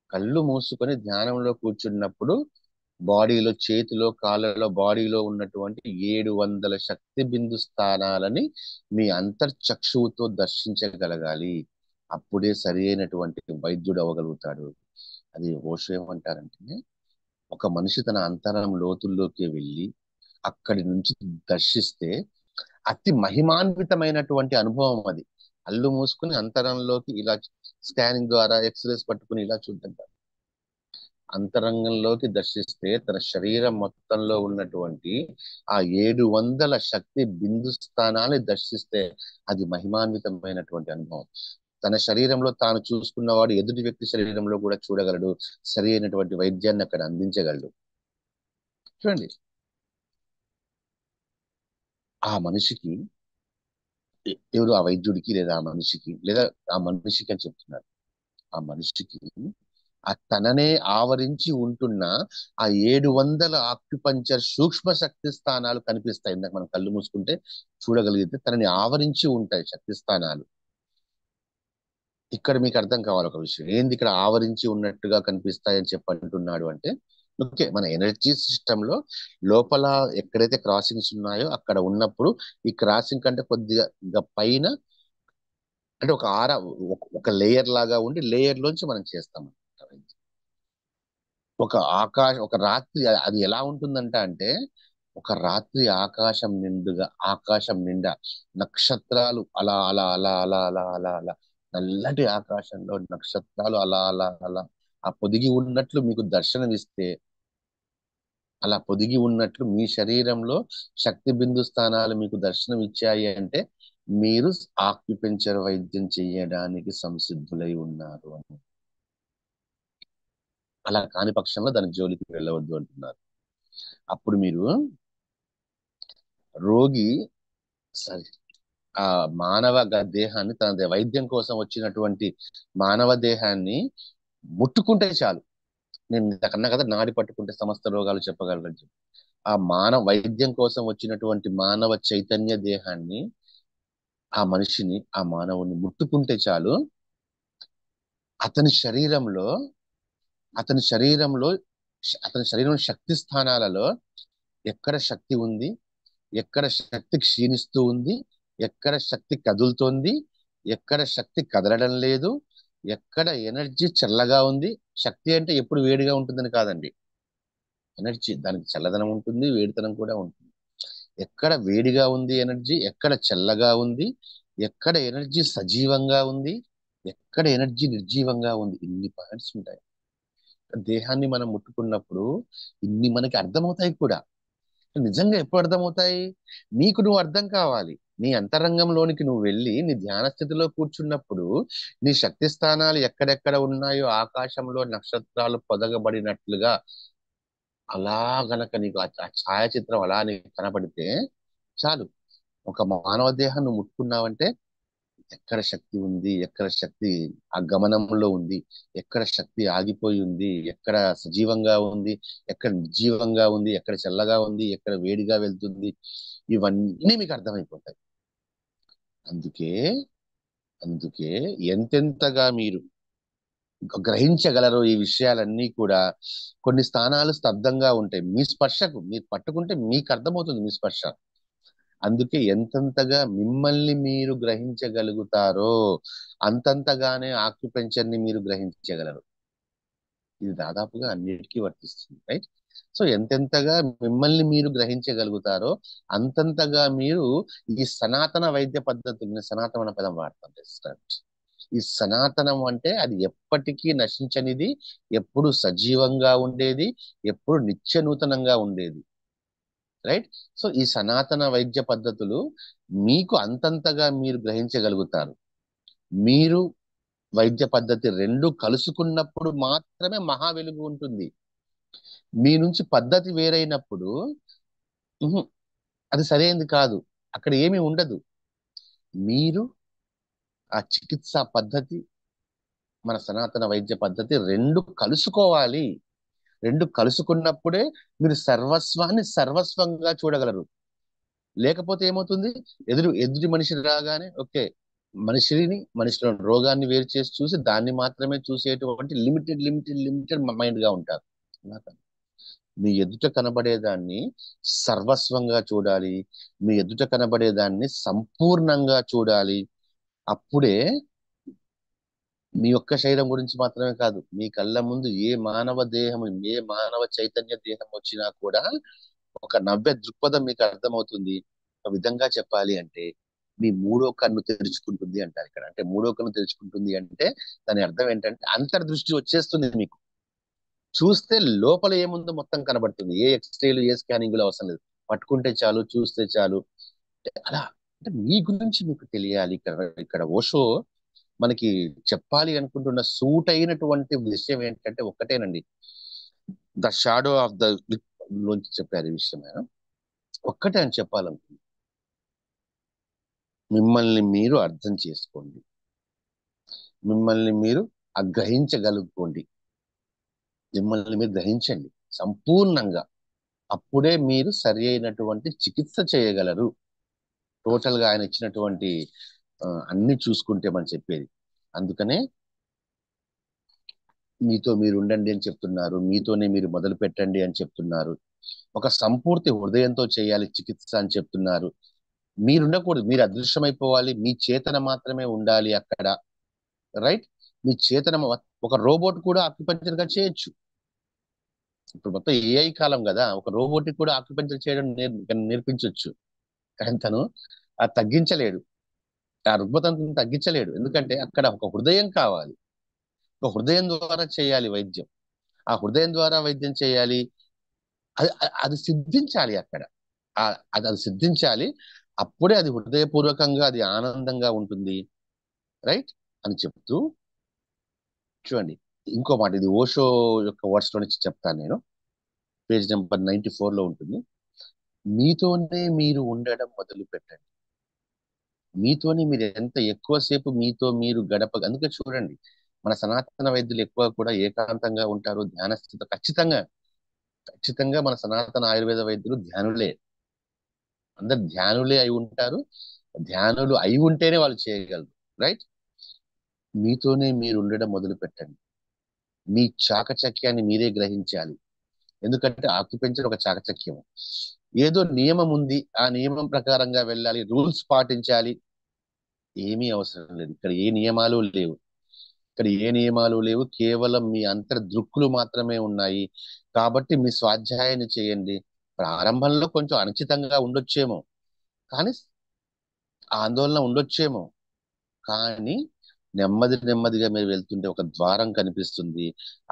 కళ్ళు మూసుకొని ధ్యానంలో కూర్చున్నప్పుడు బాడీలో, చేతిలో, కాళ్ళలో, బాడీలో ఉన్నటువంటి 700 శక్తి బిందు స్థానాలని మీ అంతర్చక్షువుతో దర్శించగలగాలి. అప్పుడే సరి అయినటువంటి వైద్యుడు అవ్వగలుగుతాడు. అది ఓషో ఏమంటారంటే ఒక మనిషి తన అంతరం లోతుల్లోకి వెళ్ళి అక్కడి నుంచి దర్శిస్తే అతి మహిమాన్వితమైనటువంటి అనుభవం అది. కళ్ళు మూసుకుని అంతరంలోకి ఇలా స్కానింగ్ ద్వారా ఎక్స్రేస్ పట్టుకుని ఇలా చూద్దాం. అంతరంగంలోకి దర్శిస్తే తన శరీరం మొత్తంలో ఉన్నటువంటి ఆ 700 శక్తి బిందు స్థానాన్ని దర్శిస్తే అది మహిమాన్వితమైనటువంటి అనుభవం. తన శరీరంలో తాను చూసుకున్నవాడు ఎదుటి వ్యక్తి శరీరంలో కూడా చూడగలడు. సరి అయినటువంటి వైద్యాన్ని అక్కడ అందించగలడు. చూడండి, ఆ మనిషికి ఎవరు ఆ వైద్యుడికి లేదా ఆ మనిషికి లేదా ఆ మనిషికి అని చెప్తున్నారు. ఆ మనిషికి ఆ తననే ఆవరించి ఉంటున్న ఆ 700 ఆక్యుపంచర్ సూక్ష్మ శక్తి స్థానాలు కనిపిస్తాయి. ఇందాక మనం కళ్ళు మూసుకుంటే చూడగలిగితే తనని ఆవరించి ఉంటాయి శక్తి స్థానాలు. ఇక్కడ మీకు అర్థం కావాలి ఒక విషయం. ఏంది ఇక్కడ ఆవరించి ఉన్నట్టుగా కనిపిస్తాయని చెప్పంటున్నాడు అంటే, ఓకే, మన ఎనర్జీ సిస్టమ్ లో లోపల ఎక్కడైతే క్రాసింగ్స్ ఉన్నాయో అక్కడ ఉన్నప్పుడు ఈ క్రాసింగ్ కంటే కొద్దిగా ఇంకా పైన అంటే ఒక ఒక లేయర్ లాగా ఉండి లేయర్ లోంచి మనం చేస్తాం. ఒక రాత్రి అది ఎలా ఉంటుందంట అంటే ఒక రాత్రి ఆకాశం నిండా నక్షత్రాలు అలా అలా అలా అలా అలా అలా అలా నల్లటి ఆకాశంలో నక్షత్రాలు అలా అలా అలా ఆ పొదిగి ఉన్నట్లు మీకు దర్శనమిస్తే అలా పొదిగి ఉన్నట్లు మీ శరీరంలో శక్తి బిందు స్థానాలు మీకు దర్శనం ఇచ్చాయి అంటే మీరు ఆక్యుపెంచర్ వైద్యం చేయడానికి సంసిద్ధులై ఉన్నారు అని. అలా కాని పక్షంలో దాని జోలికి వెళ్ళవద్దు అంటున్నారు. అప్పుడు మీరు రోగి సరే ఆ మానవ దేహాన్ని తన వైద్యం కోసం వచ్చినటువంటి మానవ దేహాన్ని ముట్టుకుంటే చాలు. నేను ఇంతకన్నా కదా నాడి పట్టుకుంటే సమస్త రోగాలు చెప్పగలను చెప్పి. ఆ వైద్యం కోసం వచ్చినటువంటి మానవ చైతన్య దేహాన్ని, ఆ మనిషిని, ఆ మానవుని ముట్టుకుంటే చాలు అతని శరీరంలో అతని శరీరంలో అతని శరీరం శక్తి స్థానాలలో ఎక్కడ శక్తి ఉంది, ఎక్కడ శక్తి క్షీణిస్తూ ఉంది, ఎక్కడ శక్తి కదులుతోంది, ఎక్కడ శక్తి కదలడం లేదు, ఎక్కడ ఎనర్జీ చల్లగా ఉంది. శక్తి అంటే ఎప్పుడు వేడిగా ఉంటుందని కాదండి. ఎనర్జీ దానికి చల్లదనం ఉంటుంది, వేడితనం కూడా ఉంటుంది. ఎక్కడ వేడిగా ఉంది ఎనర్జీ, ఎక్కడ చల్లగా ఉంది, ఎక్కడ ఎనర్జీ సజీవంగా ఉంది, ఎక్కడ ఎనర్జీ నిర్జీవంగా ఉంది. ఇన్ని పాయింట్స్ ఉంటాయి. దేహాన్ని మనం ముట్టుకున్నప్పుడు ఇన్ని మనకి అర్థమవుతాయి కూడా. నిజంగా ఎప్పుడు అర్థమవుతాయి? నీకు నువ్వు అర్థం కావాలి. నీ అంతరంగంలోనికి నువ్వు వెళ్ళి నీ ధ్యాన స్థితిలో కూర్చున్నప్పుడు నీ శక్తి స్థానాలు ఎక్కడెక్కడ ఉన్నాయో ఆకాశంలో నక్షత్రాలు పొదగబడినట్లుగా అలా గనక నీకు ఆ ఛాయాచిత్రం అలా నీకు కనబడితే చాలు. ఒక మానవ దేహం నువ్వు ముట్టుకున్నావంటే ఎక్కడ శక్తి ఉంది, ఎక్కడ శక్తి ఆ గమనంలో ఉంది, ఎక్కడ శక్తి ఆగిపోయి ఉంది, ఎక్కడ సజీవంగా ఉంది, ఎక్కడ నిర్జీవంగా ఉంది, ఎక్కడ చల్లగా ఉంది, ఎక్కడ వేడిగా వెళ్తుంది, ఇవన్నీ మీకు అర్థమైపోతాయి. అందుకే అందుకే ఎంతెంతగా మీరు గ్రహించగలరు ఈ విషయాలన్నీ కూడా. కొన్ని స్థానాలు స్తబ్దంగా ఉంటాయి. మీ స్పర్శకు మీరు పట్టుకుంటే మీకు అర్థమవుతుంది మీ స్పర్శ. అందుకే ఎంతెంతగా మిమ్మల్ని మీరు గ్రహించగలుగుతారో అంతంతగానే ఆక్యుపెంచర్ ని మీరు గ్రహించగలరు. ఇది దాదాపుగా అన్నిటికీ వర్తిస్తుంది, రైట్? సో ఎంతెంతగా మిమ్మల్ని మీరు గ్రహించగలుగుతారో అంతంతగా మీరు ఈ సనాతన వైద్య పద్ధతుల్ని, సనాతన అనే పదం వాడతాం. ఈ సనాతనం అంటే అది ఎప్పటికీ నశించనిది, ఎప్పుడు సజీవంగా ఉండేది, ఎప్పుడు నిత్య నూతనంగా ఉండేది, రైట్? సో ఈ సనాతన వైద్య పద్ధతులు మీకు అంతంతగా మీరు గ్రహించగలుగుతారు. మీరు వైద్య పద్ధతి రెండు కలుసుకున్నప్పుడు మాత్రమే మహా వెలుగు ఉంటుంది. మీ నుంచి పద్ధతి వేరైనప్పుడు అది సరైనది కాదు. అక్కడ ఏమీ ఉండదు. మీరు ఆ చికిత్సా పద్ధతి, మన సనాతన వైద్య పద్ధతి రెండు కలుసుకోవాలి. రెండు కలుసుకున్నప్పుడే మీరు సర్వస్వాన్ని సర్వస్వంగా చూడగలరు. లేకపోతే ఏమవుతుంది? ఎదుటి మనిషి రాగానే ఓకే, మనిషిలో రోగాన్ని వేరు చేసి చూసి దాన్ని మాత్రమే చూసేటువంటి లిమిటెడ్ మైండ్ గా ఉంటారు. మీ ఎదుట కనబడేదాన్ని సర్వస్వంగా చూడాలి. మీ ఎదుట కనబడేదాన్ని సంపూర్ణంగా చూడాలి. అప్పుడే మీ యొక్క శరీరం గురించి మాత్రమే కాదు, మీ కళ్ళ ముందు ఏ మానవ దేహం, ఏ మానవ చైతన్య దేహం వచ్చినా కూడా ఒక నవ్య దృక్పథం మీకు అర్థమవుతుంది. ఒక విధంగా చెప్పాలి అంటే మీ మూడో కన్ను తెరుచుకుంటుంది అంటారు ఇక్కడ. అంటే మూడో కన్ను తెరుచుకుంటుంది అంటే దాని అర్థం ఏంటంటే అంతర్దృష్టి వచ్చేస్తుంది మీకు. చూస్తే లోపల ఏముందో మొత్తం కనబడుతుంది. ఏ ఎక్స్రేలు, ఏ స్కానింగ్లు అవసరం లేదు. పట్టుకుంటే చాలు, చూస్తే చాలు. అలా అంటే మీ గురించి మీకు తెలియాలి. ఇక్కడ ఓషో మనకి చెప్పాలి అనుకుంటున్న సూట్ అయినటువంటి విషయం ఏంటంటే ఒక్కటేనండి. ద షాడో ఆఫ్ ద నుంచి చెప్పారు ఈ విషయం. ఆయన ఒక్కటే అని చెప్పాలనుకుంది, మిమ్మల్ని మీరు అర్థం చేసుకోండి, మిమ్మల్ని మీరు గ్రహించగలుగుకోండి, మిమ్మల్ని మీరు గ్రహించండి సంపూర్ణంగా. అప్పుడే మీరు సరి అయినటువంటి చికిత్స చేయగలరు. టోటల్ గా ఆయన ఇచ్చినటువంటి అన్ని చూసుకుంటే మనం చెప్పేది. అందుకనే మీతో మీరు ఉండండి అని చెప్తున్నారు, మీతోనే మీరు మొదలు పెట్టండి అని చెప్తున్నారు, ఒక సంపూర్తి హృదయంతో చేయాలి చికిత్స అని చెప్తున్నారు. మీరు ఉండకూడదు, మీరు అదృశ్యమైపోవాలి, మీ చేతన మాత్రమే ఉండాలి అక్కడ, రైట్? మీ చేతన ఒక రోబోట్ కూడా ఆక్యుపంచర్ గా చేయొచ్చు. ఇప్పుడు మొత్తం ఏఐ కాలం కదా, ఒక రోబోట్ కూడా ఆక్యుపంచర్ చేయడం నేర్పించవచ్చు. కానీ తను అది తగ్గించలేడు, ఆ రుగ్మతను తగ్గించలేడు. ఎందుకంటే అక్కడ ఒక హృదయం కావాలి. ఒక హృదయం ద్వారా చేయాలి వైద్యం. ఆ హృదయం ద్వారా వైద్యం చేయాలి. అది సిద్ధించాలి అక్కడ. అది సిద్ధించాలి. అప్పుడే అది హృదయపూర్వకంగా, అది ఆనందంగా ఉంటుంది, రైట్ అని చెప్తూ చూడండి. ఇంకో మాట, ఇది ఓషో యొక్క వర్డ్స్ లో నుంచి చెప్తాను నేను. పేజ్ నెంబర్ 94 లో ఉంటుంది. మీతోనే మీరు ఉండడం మొదలు పెట్టండి. మీతోనే మీరు ఎంత ఎక్కువసేపు మీతో మీరు అందుకే చూడండి, మన సనాతన వైద్యులు ఎక్కువ కూడా ఏకాంతంగా ఉంటారు, ధ్యాన స్థితి. ఖచ్చితంగా ఖచ్చితంగా మన సనాతన ఆయుర్వేద వైద్యులు ధ్యానులే. అందరు ధ్యానులే అయి ఉంటారు. ధ్యానులు అయి ఉంటేనే వాళ్ళు చేయగలరు, రైట్. మీతోనే మీరు ఉండడం మొదలు పెట్టండి. మీ చాకచక్యాన్ని మీరే గ్రహించాలి. ఎందుకంటే ఆక్యుపెంచర్ ఒక చాకచక్యం. ఏదో నియమం ఉంది, ఆ నియమం ప్రకారంగా వెళ్ళాలి, రూల్స్ పాటించాలి, ఏమీ అవసరం లేదు. ఇక్కడ ఏ నియమాలు లేవు. ఇక్కడ ఏ నియమాలు లేవు. కేవలం మీ అంతర్దృక్కులు మాత్రమే ఉన్నాయి. కాబట్టి మీ స్వాధ్యాయాన్ని చేయండి. ప్రారంభంలో కొంచెం అనుచితంగా ఉండొచ్చేమో, కానీ ఆందోళన ఉండొచ్చేమో, కానీ నెమ్మది నెమ్మదిగా మీరు వెళ్తుంటే ఒక ద్వారం కనిపిస్తుంది.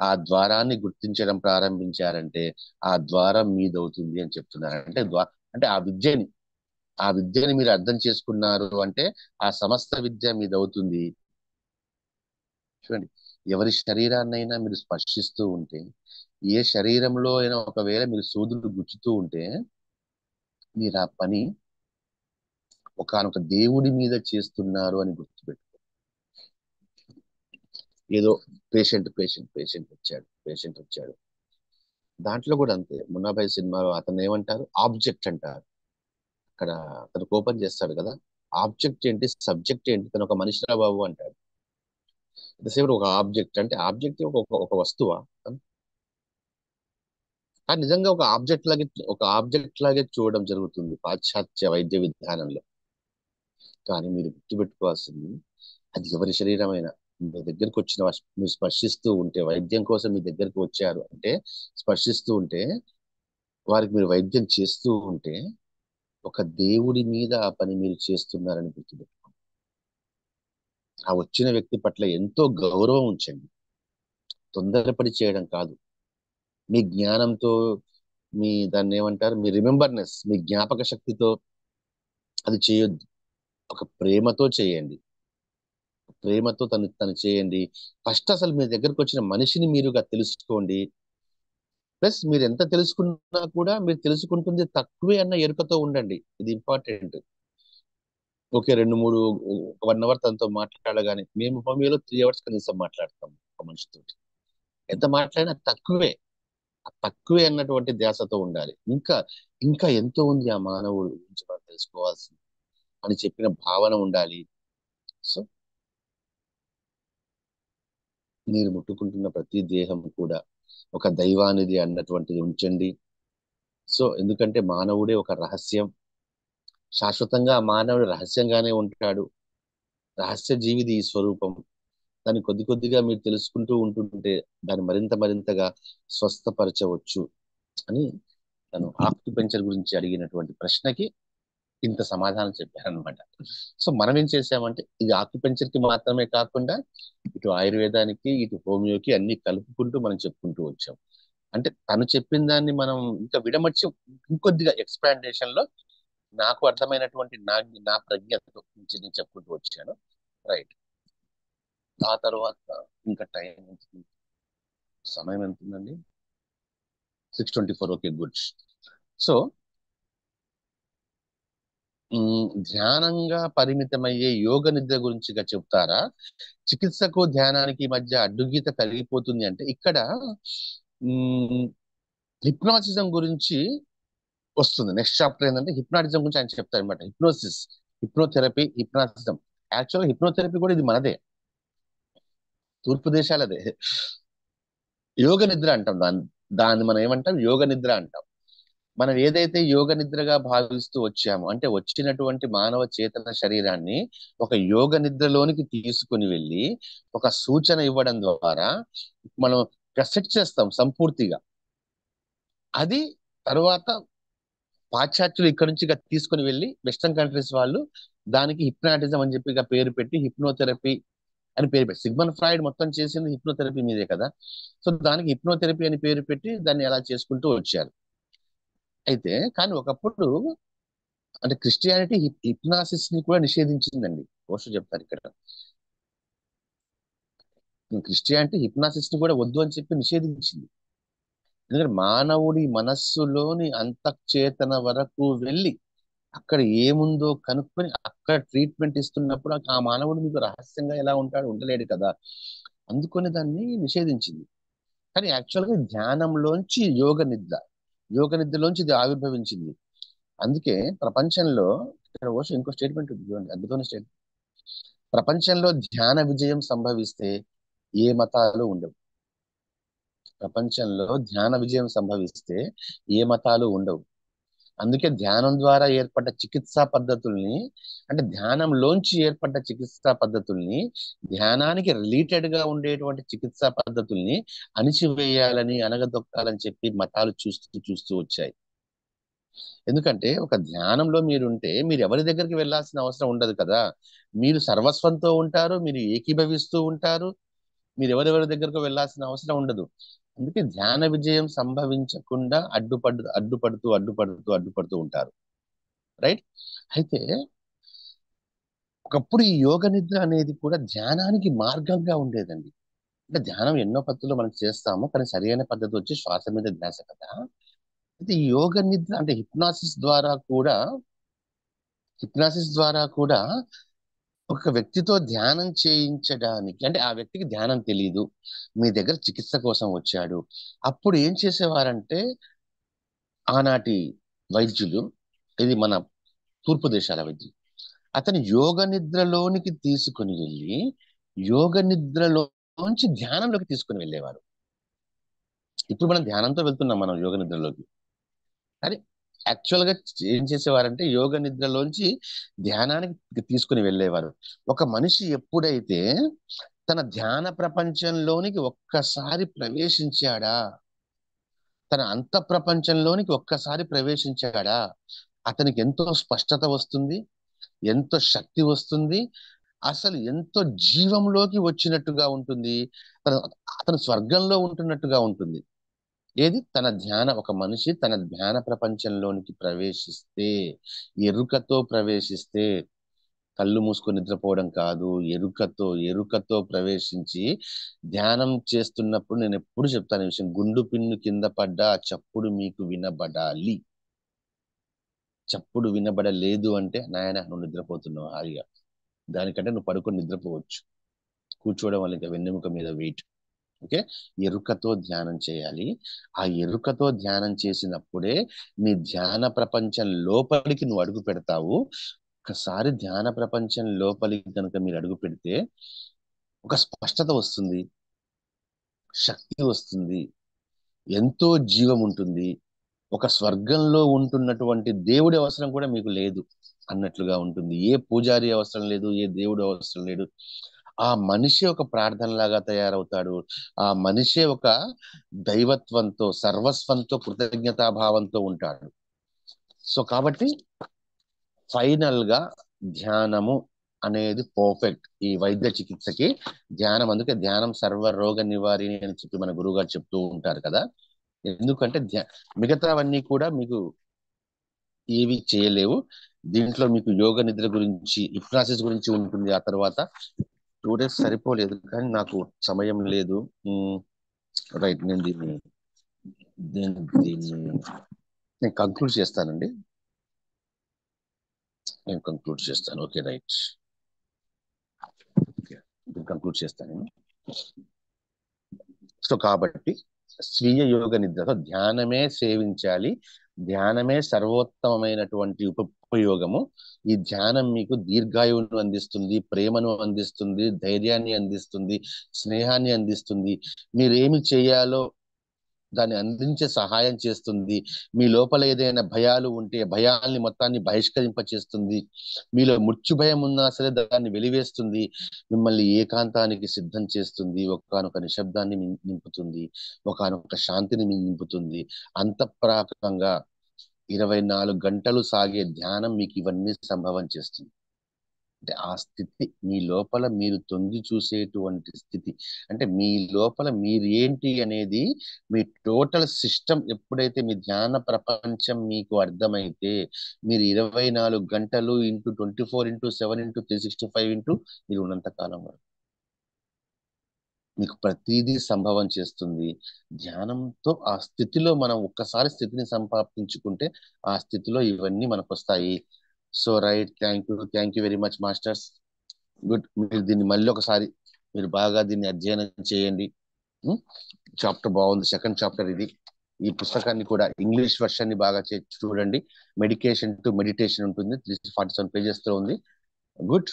ఆ ద్వారాన్ని గుర్తించడం ప్రారంభించారంటే ఆ ద్వారం మీదవుతుంది అని చెప్తున్నారు. అంటే ఆ విద్యని మీరు అర్థం చేసుకున్నారు అంటే ఆ సమస్త విద్య మీదవుతుంది. చూడండి, ఎవరి శరీరాన్నైనా మీరు స్పర్శిస్తూ ఉంటే, ఏ శరీరంలో అయినా ఒకవేళ మీరు సూదులు గుచ్చుతూ ఉంటే, మీరు ఆ పని ఒకానొక దేవుడి మీద చేస్తున్నారు అని గుర్తుపెట్టు. ఏదో పేషెంట్ వచ్చాడు. దాంట్లో కూడా అంతే. మున్నాభాయ్ సినిమాలో అతను ఏమంటారు, ఆబ్జెక్ట్ అంటారు. అక్కడ అతను ఓపెన్ చేస్తాడు కదా, ఆబ్జెక్ట్ ఏంటి, సబ్జెక్ట్ ఏంటి, తను ఒక మనిషిరా బాబు అంటాడు. ఎంతసేపు ఒక ఆబ్జెక్ట్ అంటే ఆబ్జెక్ట్ ఒక వస్తువా? కానీ నిజంగా ఒక ఆబ్జెక్ట్ లాగే చూడడం జరుగుతుంది పాశ్చాత్య వైద్య విధానంలో. కానీ మీరు గుర్తుపెట్టుకోవాల్సింది, అది ఎవరి శరీరమైనా మీ దగ్గరకు వచ్చిన మీరు స్పర్శిస్తూ ఉంటే, వైద్యం కోసం మీ దగ్గరకు వచ్చారు అంటే స్పర్శిస్తూ ఉంటే, వారికి మీరు వైద్యం చేస్తూ ఉంటే, ఒక దేవుడి మీద ఆ పని మీరు చేస్తున్నారని గుర్తుపెట్టుకోండి. ఆ వచ్చిన వ్యక్తి పట్ల ఎంతో గౌరవం ఉంచండి. తొందరపడి చేయడం కాదు. మీ జ్ఞానంతో, దాన్ని ఏమంటారు, మీ రిమెంబర్నెస్, మీ జ్ఞాపక శక్తితో అది చేయొద్దు. ఒక ప్రేమతో చేయండి. ప్రేమతో తను చేయండి. ఫస్ట్ అసలు మీ దగ్గరకు వచ్చిన మనిషిని మీరుగా తెలుసుకోండి. ప్లస్ మీరు ఎంత తెలుసుకున్నా కూడా మీరు తెలుసుకుంటుంది తక్కువే అన్న ఎరుకతో ఉండండి. ఇది ఇంపార్టెంట్. ఓకే, 1 అవర్ తనతో మాట్లాడగానే, మేము హోమియోలో 3 అవర్స్ కనీసం మాట్లాడతాం ఒక మనిషితో. ఎంత మాట్లాడినా తక్కువే. తక్కువే అన్నటువంటి ధ్యాసతో ఉండాలి. ఇంకా ఇంకా ఎంతో ఉంది ఆ మానవుడు గురించి మనం తెలుసుకోవాల్సింది అని చెప్పిన భావన ఉండాలి. సో మీరు ముట్టుకుంటున్న ప్రతి దేహం కూడా ఒక దైవానిది అన్నటువంటిది ఉంచండి. సో ఎందుకంటే మానవుడే ఒక రహస్యం. శాశ్వతంగా ఆ మానవుడు రహస్యంగానే ఉంటాడు. రహస్య జీవిది ఈ స్వరూపం. దాన్ని కొద్ది కొద్దిగా మీరు తెలుసుకుంటూ ఉంటుంటే దాన్ని మరింతగా స్వస్థపరచవచ్చు అని తను ఆక్యుపెంచర్ గురించి అడిగినటువంటి ప్రశ్నకి ఇంత సమాధానం చెప్పారనమాట. సో మనం ఏం చేసామంటే, ఇది ఆక్యుపెంచర్ కి మాత్రమే కాకుండా ఇటు ఆయుర్వేదానికి, ఇటు హోమియోకి అన్ని కలుపుకుంటూ మనం చెప్పుకుంటూ వచ్చాం. అంటే తను చెప్పిన దాన్ని మనం ఇంకా విడమర్చి ఇంకొద్దిగా ఎక్స్పాండేషన్ లో నాకు అర్థమైనటువంటి నా ప్రజ్ఞతో నుంచి నేను చెప్పుకుంటూ వచ్చాను, రైట్. ఆ తర్వాత ఇంకా సమయం ఎంత ఉందండి? 6:24. Okay, good. సో ధ్యానంగా పరిమితమయ్యే యోగ నిద్ర గురించిగా చెప్తారా, చికిత్సకు ధ్యానానికి మధ్య అడ్డుగీత కలిగిపోతుంది అంటే, ఇక్కడ హిప్నాటిజం గురించి వస్తుంది. నెక్స్ట్ చాప్టర్ ఏంటంటే హిప్నాటిజం గురించి ఆయన చెప్తారు అనమాట. Hypnotherapy, hypnotism. యాక్చువల్గా హిప్నోథెరపీ కూడా ఇది మనదే, తూర్పు దేశాలదే. యోగ నిద్ర అంటాం దాన్ని. దాన్ని మనం ఏమంటాం, యోగ నిద్ర అంటాం. మనం ఏదైతే యోగ నిద్రగా భావిస్తూ వచ్చామో, అంటే వచ్చినటువంటి మానవ చేతన శరీరాన్ని ఒక యోగ నిద్రలోనికి తీసుకుని వెళ్ళి ఒక సూచన ఇవ్వడం ద్వారా మనం సెట్ చేస్తాం సంపూర్తిగా. అది తర్వాత పాశ్చాత్యులు ఇక్కడ నుంచి తీసుకుని వెళ్ళి వెస్టర్న్ కంట్రీస్ వాళ్ళు దానికి హిప్నాటిజం అని చెప్పి పేరు పెట్టి హిప్నోథెరపీ అని పేరు పెట్టి, సిగ్మన్ ఫ్రాయిడ్ మొత్తం చేసింది హిప్నోథెరపీ మీదే కదా. సో దానికి హిప్నోథెరపీ అని పేరు పెట్టి దాన్ని అలా చేసుకుంటూ వచ్చారు. అయితే కానీ ఒకప్పుడు అంటే క్రిస్టియానిటీ హిప్నాసిస్ ని కూడా నిషేధించిందండి. ఓషో చెప్తారు ఇక్కడ. క్రిస్టియానిటీ హిప్నాసిస్ ని కూడా వద్దు అని చెప్పి నిషేధించింది. ఎందుకంటే మానవుడి మనస్సులోని అంతఃచేతన వరకు వెళ్ళి అక్కడ ఏముందో కనుక్కొని అక్కడ ట్రీట్మెంట్ ఇస్తున్నప్పుడు ఆ మానవుడు మీకు రహస్యంగా ఎలా ఉంటాడు, ఉండలేడు కదా. అందుకని దాన్ని నిషేధించింది. కానీ యాక్చువల్ గా ధ్యానంలోంచి యోగ నిద్రలోంచి ఇది ఆవిర్భవించింది. అందుకే ప్రపంచంలో ఇక్కడ ఓషో ఇంకో స్టేట్మెంట్ ఉంది చూడండి, అద్భుతమైన స్టేట్మెంట్. ప్రపంచంలో ధ్యాన విజయం సంభవిస్తే ఏ మతాలు ఉండవు. ప్రపంచంలో ధ్యాన విజయం సంభవిస్తే ఏ మతాలు ఉండవు. అందుకే ధ్యానం ద్వారా ఏర్పడ్డ చికిత్సా పద్ధతుల్ని, అంటే ధ్యానంలోంచి ఏర్పడ్డ చికిత్సా పద్ధతుల్ని, ధ్యానానికి రిలేటెడ్ గా ఉండేటువంటి చికిత్సా పద్ధతుల్ని అణిచివేయాలని, అనగదొక్కాలని చెప్పి మతాలు చూస్తూ చూస్తూ వచ్చాయి. ఎందుకంటే ఒక ధ్యానంలో మీరుంటే మీరు ఎవరి దగ్గరికి వెళ్ళాల్సిన అవసరం ఉండదు కదా. మీరు సర్వస్వంతో ఉంటారు, మీరు ఏకీభవిస్తూ ఉంటారు, మీరు ఎవరెవరి దగ్గరకు వెళ్ళాల్సిన అవసరం ఉండదు. అందుకే ధ్యాన విజయం సంభవించకుండా అడ్డుపడుతూ ఉంటారు. రైట్. అయితే ఒకప్పుడు ఈ యోగ నిద్ర అనేది కూడా ధ్యానానికి మార్గంగా ఉండేదండి. అంటే ధ్యానం ఎన్నో పద్ధతుల్లో మనం చేస్తాము, కానీ సరైన పద్ధతి వచ్చి శ్వాస మీద ధ్యాస కదా. అయితే ఈ యోగ నిద్ర అంటే హిప్నాసిస్ ద్వారా కూడా ఒక వ్యక్తితో ధ్యానం చేయించడానికి, అంటే ఆ వ్యక్తికి ధ్యానం తెలియదు, మీ దగ్గర చికిత్స కోసం వచ్చాడు. అప్పుడు ఏం చేసేవారంటే ఆనాటి వైద్యులు, ఇది మన తూర్పు దేశాల వైద్యులు, అతను యోగ నిద్రలోనికి తీసుకుని వెళ్ళి యోగ నిద్రలోంచి ధ్యానంలోకి తీసుకుని వెళ్ళేవారు. ఇప్పుడు మనం ధ్యానంతో వెళ్తున్నాం మనం యోగ నిద్రలోకి. కానీ యాక్చువల్ గా ఏం చేసేవారంటే యోగ నిద్రలోంచి ధ్యానానికి తీసుకుని వెళ్ళేవారు. ఒక మనిషి ఎప్పుడైతే తన ధ్యాన ప్రపంచంలోనికి ఒక్కసారి ప్రవేశించాడా, తన అంత ప్రపంచంలోనికి ఒక్కసారి ప్రవేశించాడా, అతనికి ఎంతో స్పష్టత వస్తుంది, ఎంతో శక్తి వస్తుంది, అసలు ఎంతో జీవంలోకి వచ్చినట్టుగా ఉంటుంది. తన అతను స్వర్గంలో ఉంటున్నట్టుగా ఉంటుంది. ఏది ఒక మనిషి తన ధ్యాన ప్రపంచంలోనికి ప్రవేశిస్తే, ఎరుకతో ప్రవేశిస్తే, కళ్ళు మూసుకొని నిద్రపోవడం కాదు, ఎరుకతో ప్రవేశించి ధ్యానం చేస్తున్నప్పుడు నేను ఎప్పుడు చెప్తాను ఈ విషయం, గుండు పిన్ను కింద పడ్డా ఆ చప్పుడు మీకు వినబడాలి. చప్పుడు వినబడలేదు అంటే నాయన నువ్వు నిద్రపోతున్నావు హాయిగా, దానికంటే నువ్వు పడుకొని నిద్రపోవచ్చు. కూర్చోవడం వల్ల ఇంకా వెన్నెముక మీద వెయిట్. ఓకే. ఎరుకతో ధ్యానం చేయాలి. ఆ ఎరుకతో ధ్యానం చేసినప్పుడే నీ ధ్యాన ప్రపంచం లోపలికి నువ్వు అడుగు పెడతావు. ఒకసారి ధ్యాన ప్రపంచం లోపలికి కనుక మీరు అడుగు పెడితే ఒక స్పష్టత వస్తుంది, శక్తి వస్తుంది, ఎంతో జీవం ఉంటుంది. ఒక స్వర్గంలో ఉంటున్నటువంటి దేవుడి అవసరం కూడా మీకు లేదు అన్నట్లుగా ఉంటుంది. ఏ పూజారి అవసరం లేదు, ఏ దేవుడు అవసరం లేడు. ఆ మనిషి ఒక ప్రార్థనలాగా తయారవుతాడు. ఆ మనిషే ఒక దైవత్వంతో, సర్వస్వంతో, కృతజ్ఞతాభావంతో ఉంటాడు. సో కాబట్టి ఫైనల్ గా ధ్యానము అనేది పర్ఫెక్ట్ ఈ వైద్య చికిత్సకి. ధ్యానం, అందుకే ధ్యానం సర్వ రోగ నివారిణి అని చెప్పి మన గురువు గారు చెప్తూ ఉంటారు కదా. ఎందుకంటే మిగతావన్నీ కూడా మీకు ఏవి చేయలేవు. దీంట్లో మీకు యోగ నిద్ర గురించి, హిప్నాసిస్ గురించి ఉంటుంది. ఆ తర్వాత 2 days సరిపోలేదు, కానీ నాకు సమయం లేదు. రైట్. దీన్ని నేను కంక్లూడ్ చేస్తానండి. Okay right. కంక్లూడ్ చేస్తాను. సో కాబట్టి స్వీయ యోగ నిద్రతో ధ్యానమే సేవించాలి. ధ్యానమే సర్వోత్తమమైనటువంటి ఉపయోగము. ఈ ధ్యానం మీకు దీర్ఘాయువును అందిస్తుంది, ప్రేమను అందిస్తుంది, ధైర్యాన్ని అందిస్తుంది, స్నేహాన్ని అందిస్తుంది. మీరేమి చేయాలో దాన్ని అందించే సహాయం చేస్తుంది. మీ లోపల ఏదైనా భయాలు ఉంటే భయాల్ని మొత్తాన్ని బహిష్కరింపచేస్తుంది. మీలో మృత్యు భయం ఉన్నా సరే దాన్ని వెలివేస్తుంది. మిమ్మల్ని ఏకాంతానికి సిద్ధం చేస్తుంది. ఒకానొక నిశ్శబ్దాన్ని నింపుతుంది, ఒకానొక శాంతిని నింపుతుంది. అంతఃప్రాకంగా 24 గంటలు సాగే ధ్యానం మీకు ఇవన్నీ సంభవం చేస్తుంది. అంటే ఆ స్థితి మీ లోపల మీరు తొంగి చూసేటువంటి స్థితి, అంటే మీ లోపల మీరు ఏంటి అనేది మీ టోటల్ సిస్టమ్ ఎప్పుడైతే మీ ధ్యాన ప్రపంచం మీకు అర్థమైతే మీరు 24 గంటలు ఇంటూ 24x7 ఇంటూ 365 ఇంటూ మీరు ఉన్నంత కాలం వరకు మీకు ప్రతిదీ సంభవం చేస్తుంది. ధ్యానంతో ఆ స్థితిలో మనం ఒక్కసారి స్థితిని సంపాదించుకుంటే ఆ స్థితిలో ఇవన్నీ మనకు వస్తాయి. So right, thank you very much masters. Good. మీరు దీన్ని మళ్ళీ ఒకసారి మీరు బాగా దీన్ని అధ్యయనం చేయండి. చాప్టర్ బాగుంది, సెకండ్ చాప్టర్ ఇది. ఈ పుస్తకాన్ని కూడా ఇంగ్లీష్ వర్షన్ ని బాగా చూడండి. మెడికేషన్ టు మెడిటేషన్ ఉంటుంది, 347 పేజెస్ తో ఉంది. గుడ్.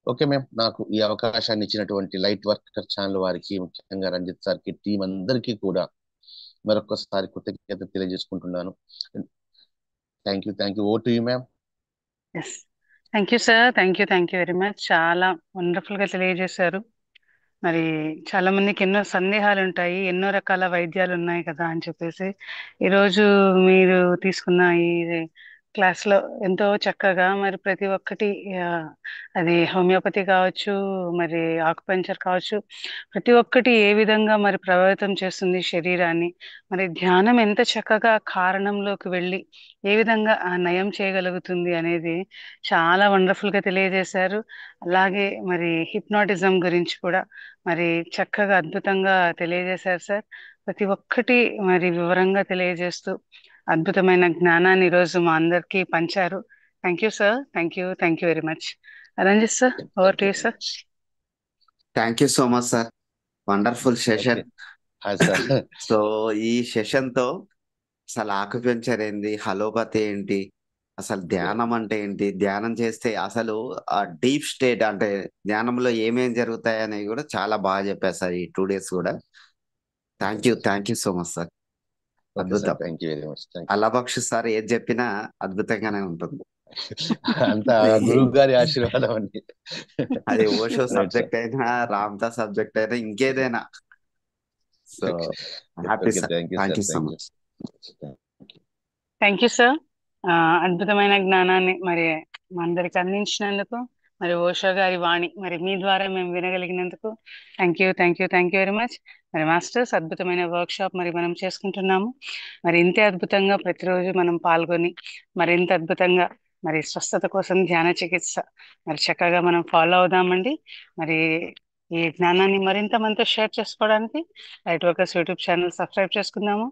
ఓకే మ్యామ్, నాకు ఈ అవకాశాన్ని ఇచ్చినటువంటి లైట్ వర్కర్ ఛానల్ వారికి, ముఖ్యంగా రంజిత్ సార్కి, టీం అందరికీ కూడా మరొకసారి కృతజ్ఞత తెలియజేసుకుంటున్నాను. Thank you. Oh to you ma'am. Yes, thank you sir. Thank you very much. చాలా వండర్ఫుల్ గా తెలియజేశారు. మరి చాలా మందికి ఎన్నో సందేహాలు ఉంటాయి, ఎన్నో రకాల వైద్యాలు ఉన్నాయి కదా అని చెప్పేసి ఈరోజు మీరు తీసుకున్న ఈ క్లాస్ లో ఎంతో చక్కగా మరి ప్రతి ఒక్కటి ఆ, అది హోమియోపతి కావచ్చు, మరి ఆకుపంచర్ కావచ్చు, ప్రతి ఒక్కటి ఏ విధంగా మరి ప్రభావితం చేస్తుంది శరీరాన్ని, మరి ధ్యానం ఎంత చక్కగా కారణంలోకి వెళ్ళి ఏ విధంగా నయం చేయగలుగుతుంది అనేది చాలా వండర్ఫుల్ గా తెలియజేశారు. అలాగే మరి హిప్నాటిజం గురించి కూడా మరి చక్కగా అద్భుతంగా తెలియజేశారు సార్. ప్రతి ఒక్కటి మరి వివరంగా తెలియజేస్తూ అద్భుతమైన జ్ఞానాన్ని ఈరోజు మా అందరికీ పంచారు. Thank you sir. Thank you very much. Ranjith sir, over to you sir. Thank you so much sir. Wonderful session. So ఈ సెషన్ తో అసలు ఆక్యుపెంచర్ ఏంటి, హలోపతి ఏంటి, అసలు ధ్యానం అంటే ఏంటి, ధ్యానం చేస్తే అసలు ఆ డీప్ స్టేట్ అంటే ధ్యానంలో ఏమేం జరుగుతాయి అనేవి కూడా చాలా బాగా చెప్పారు సార్ ఈ 2 days కూడా. Thank you so much sir. అద్భుతం. Thank you very much. Allabakshu sir ఏది చెప్పినా అద్భుతంగానే ఉంటుంది. అంతా గురువు గారి ఆశీర్వాదం అండి. అది ఓషో సబ్జెక్ట్ అయినా, రామ్తా సబ్జెక్ట్ అయినా, ఇంకేదైనా. So happy sir. Thank you so much. Thank you sir. అద్భుతమైన జ్ఞానాన్ని మరి మా అందరికి అందించినందుకు, మరి ఓషో గారి వాణి మరి మీ ద్వారా మేము వినగలిగినందుకు థ్యాంక్ యూ వెరీ మచ్. మరి మాస్టర్స్, అద్భుతమైన వర్క్ షాప్ మరి మనం చేసుకుంటున్నాము. మరి ఇంతే అద్భుతంగా ప్రతిరోజు మనం పాల్గొని మరింత అద్భుతంగా మరి స్వస్థత కోసం ధ్యాన చికిత్స మరి చక్కగా మనం ఫాలో అవుదామండి. మరి ఈ జ్ఞానాన్ని మరింత మనతో షేర్ చేసుకోవడానికి light workers YouTube channel subscribe చేసుకుందాము.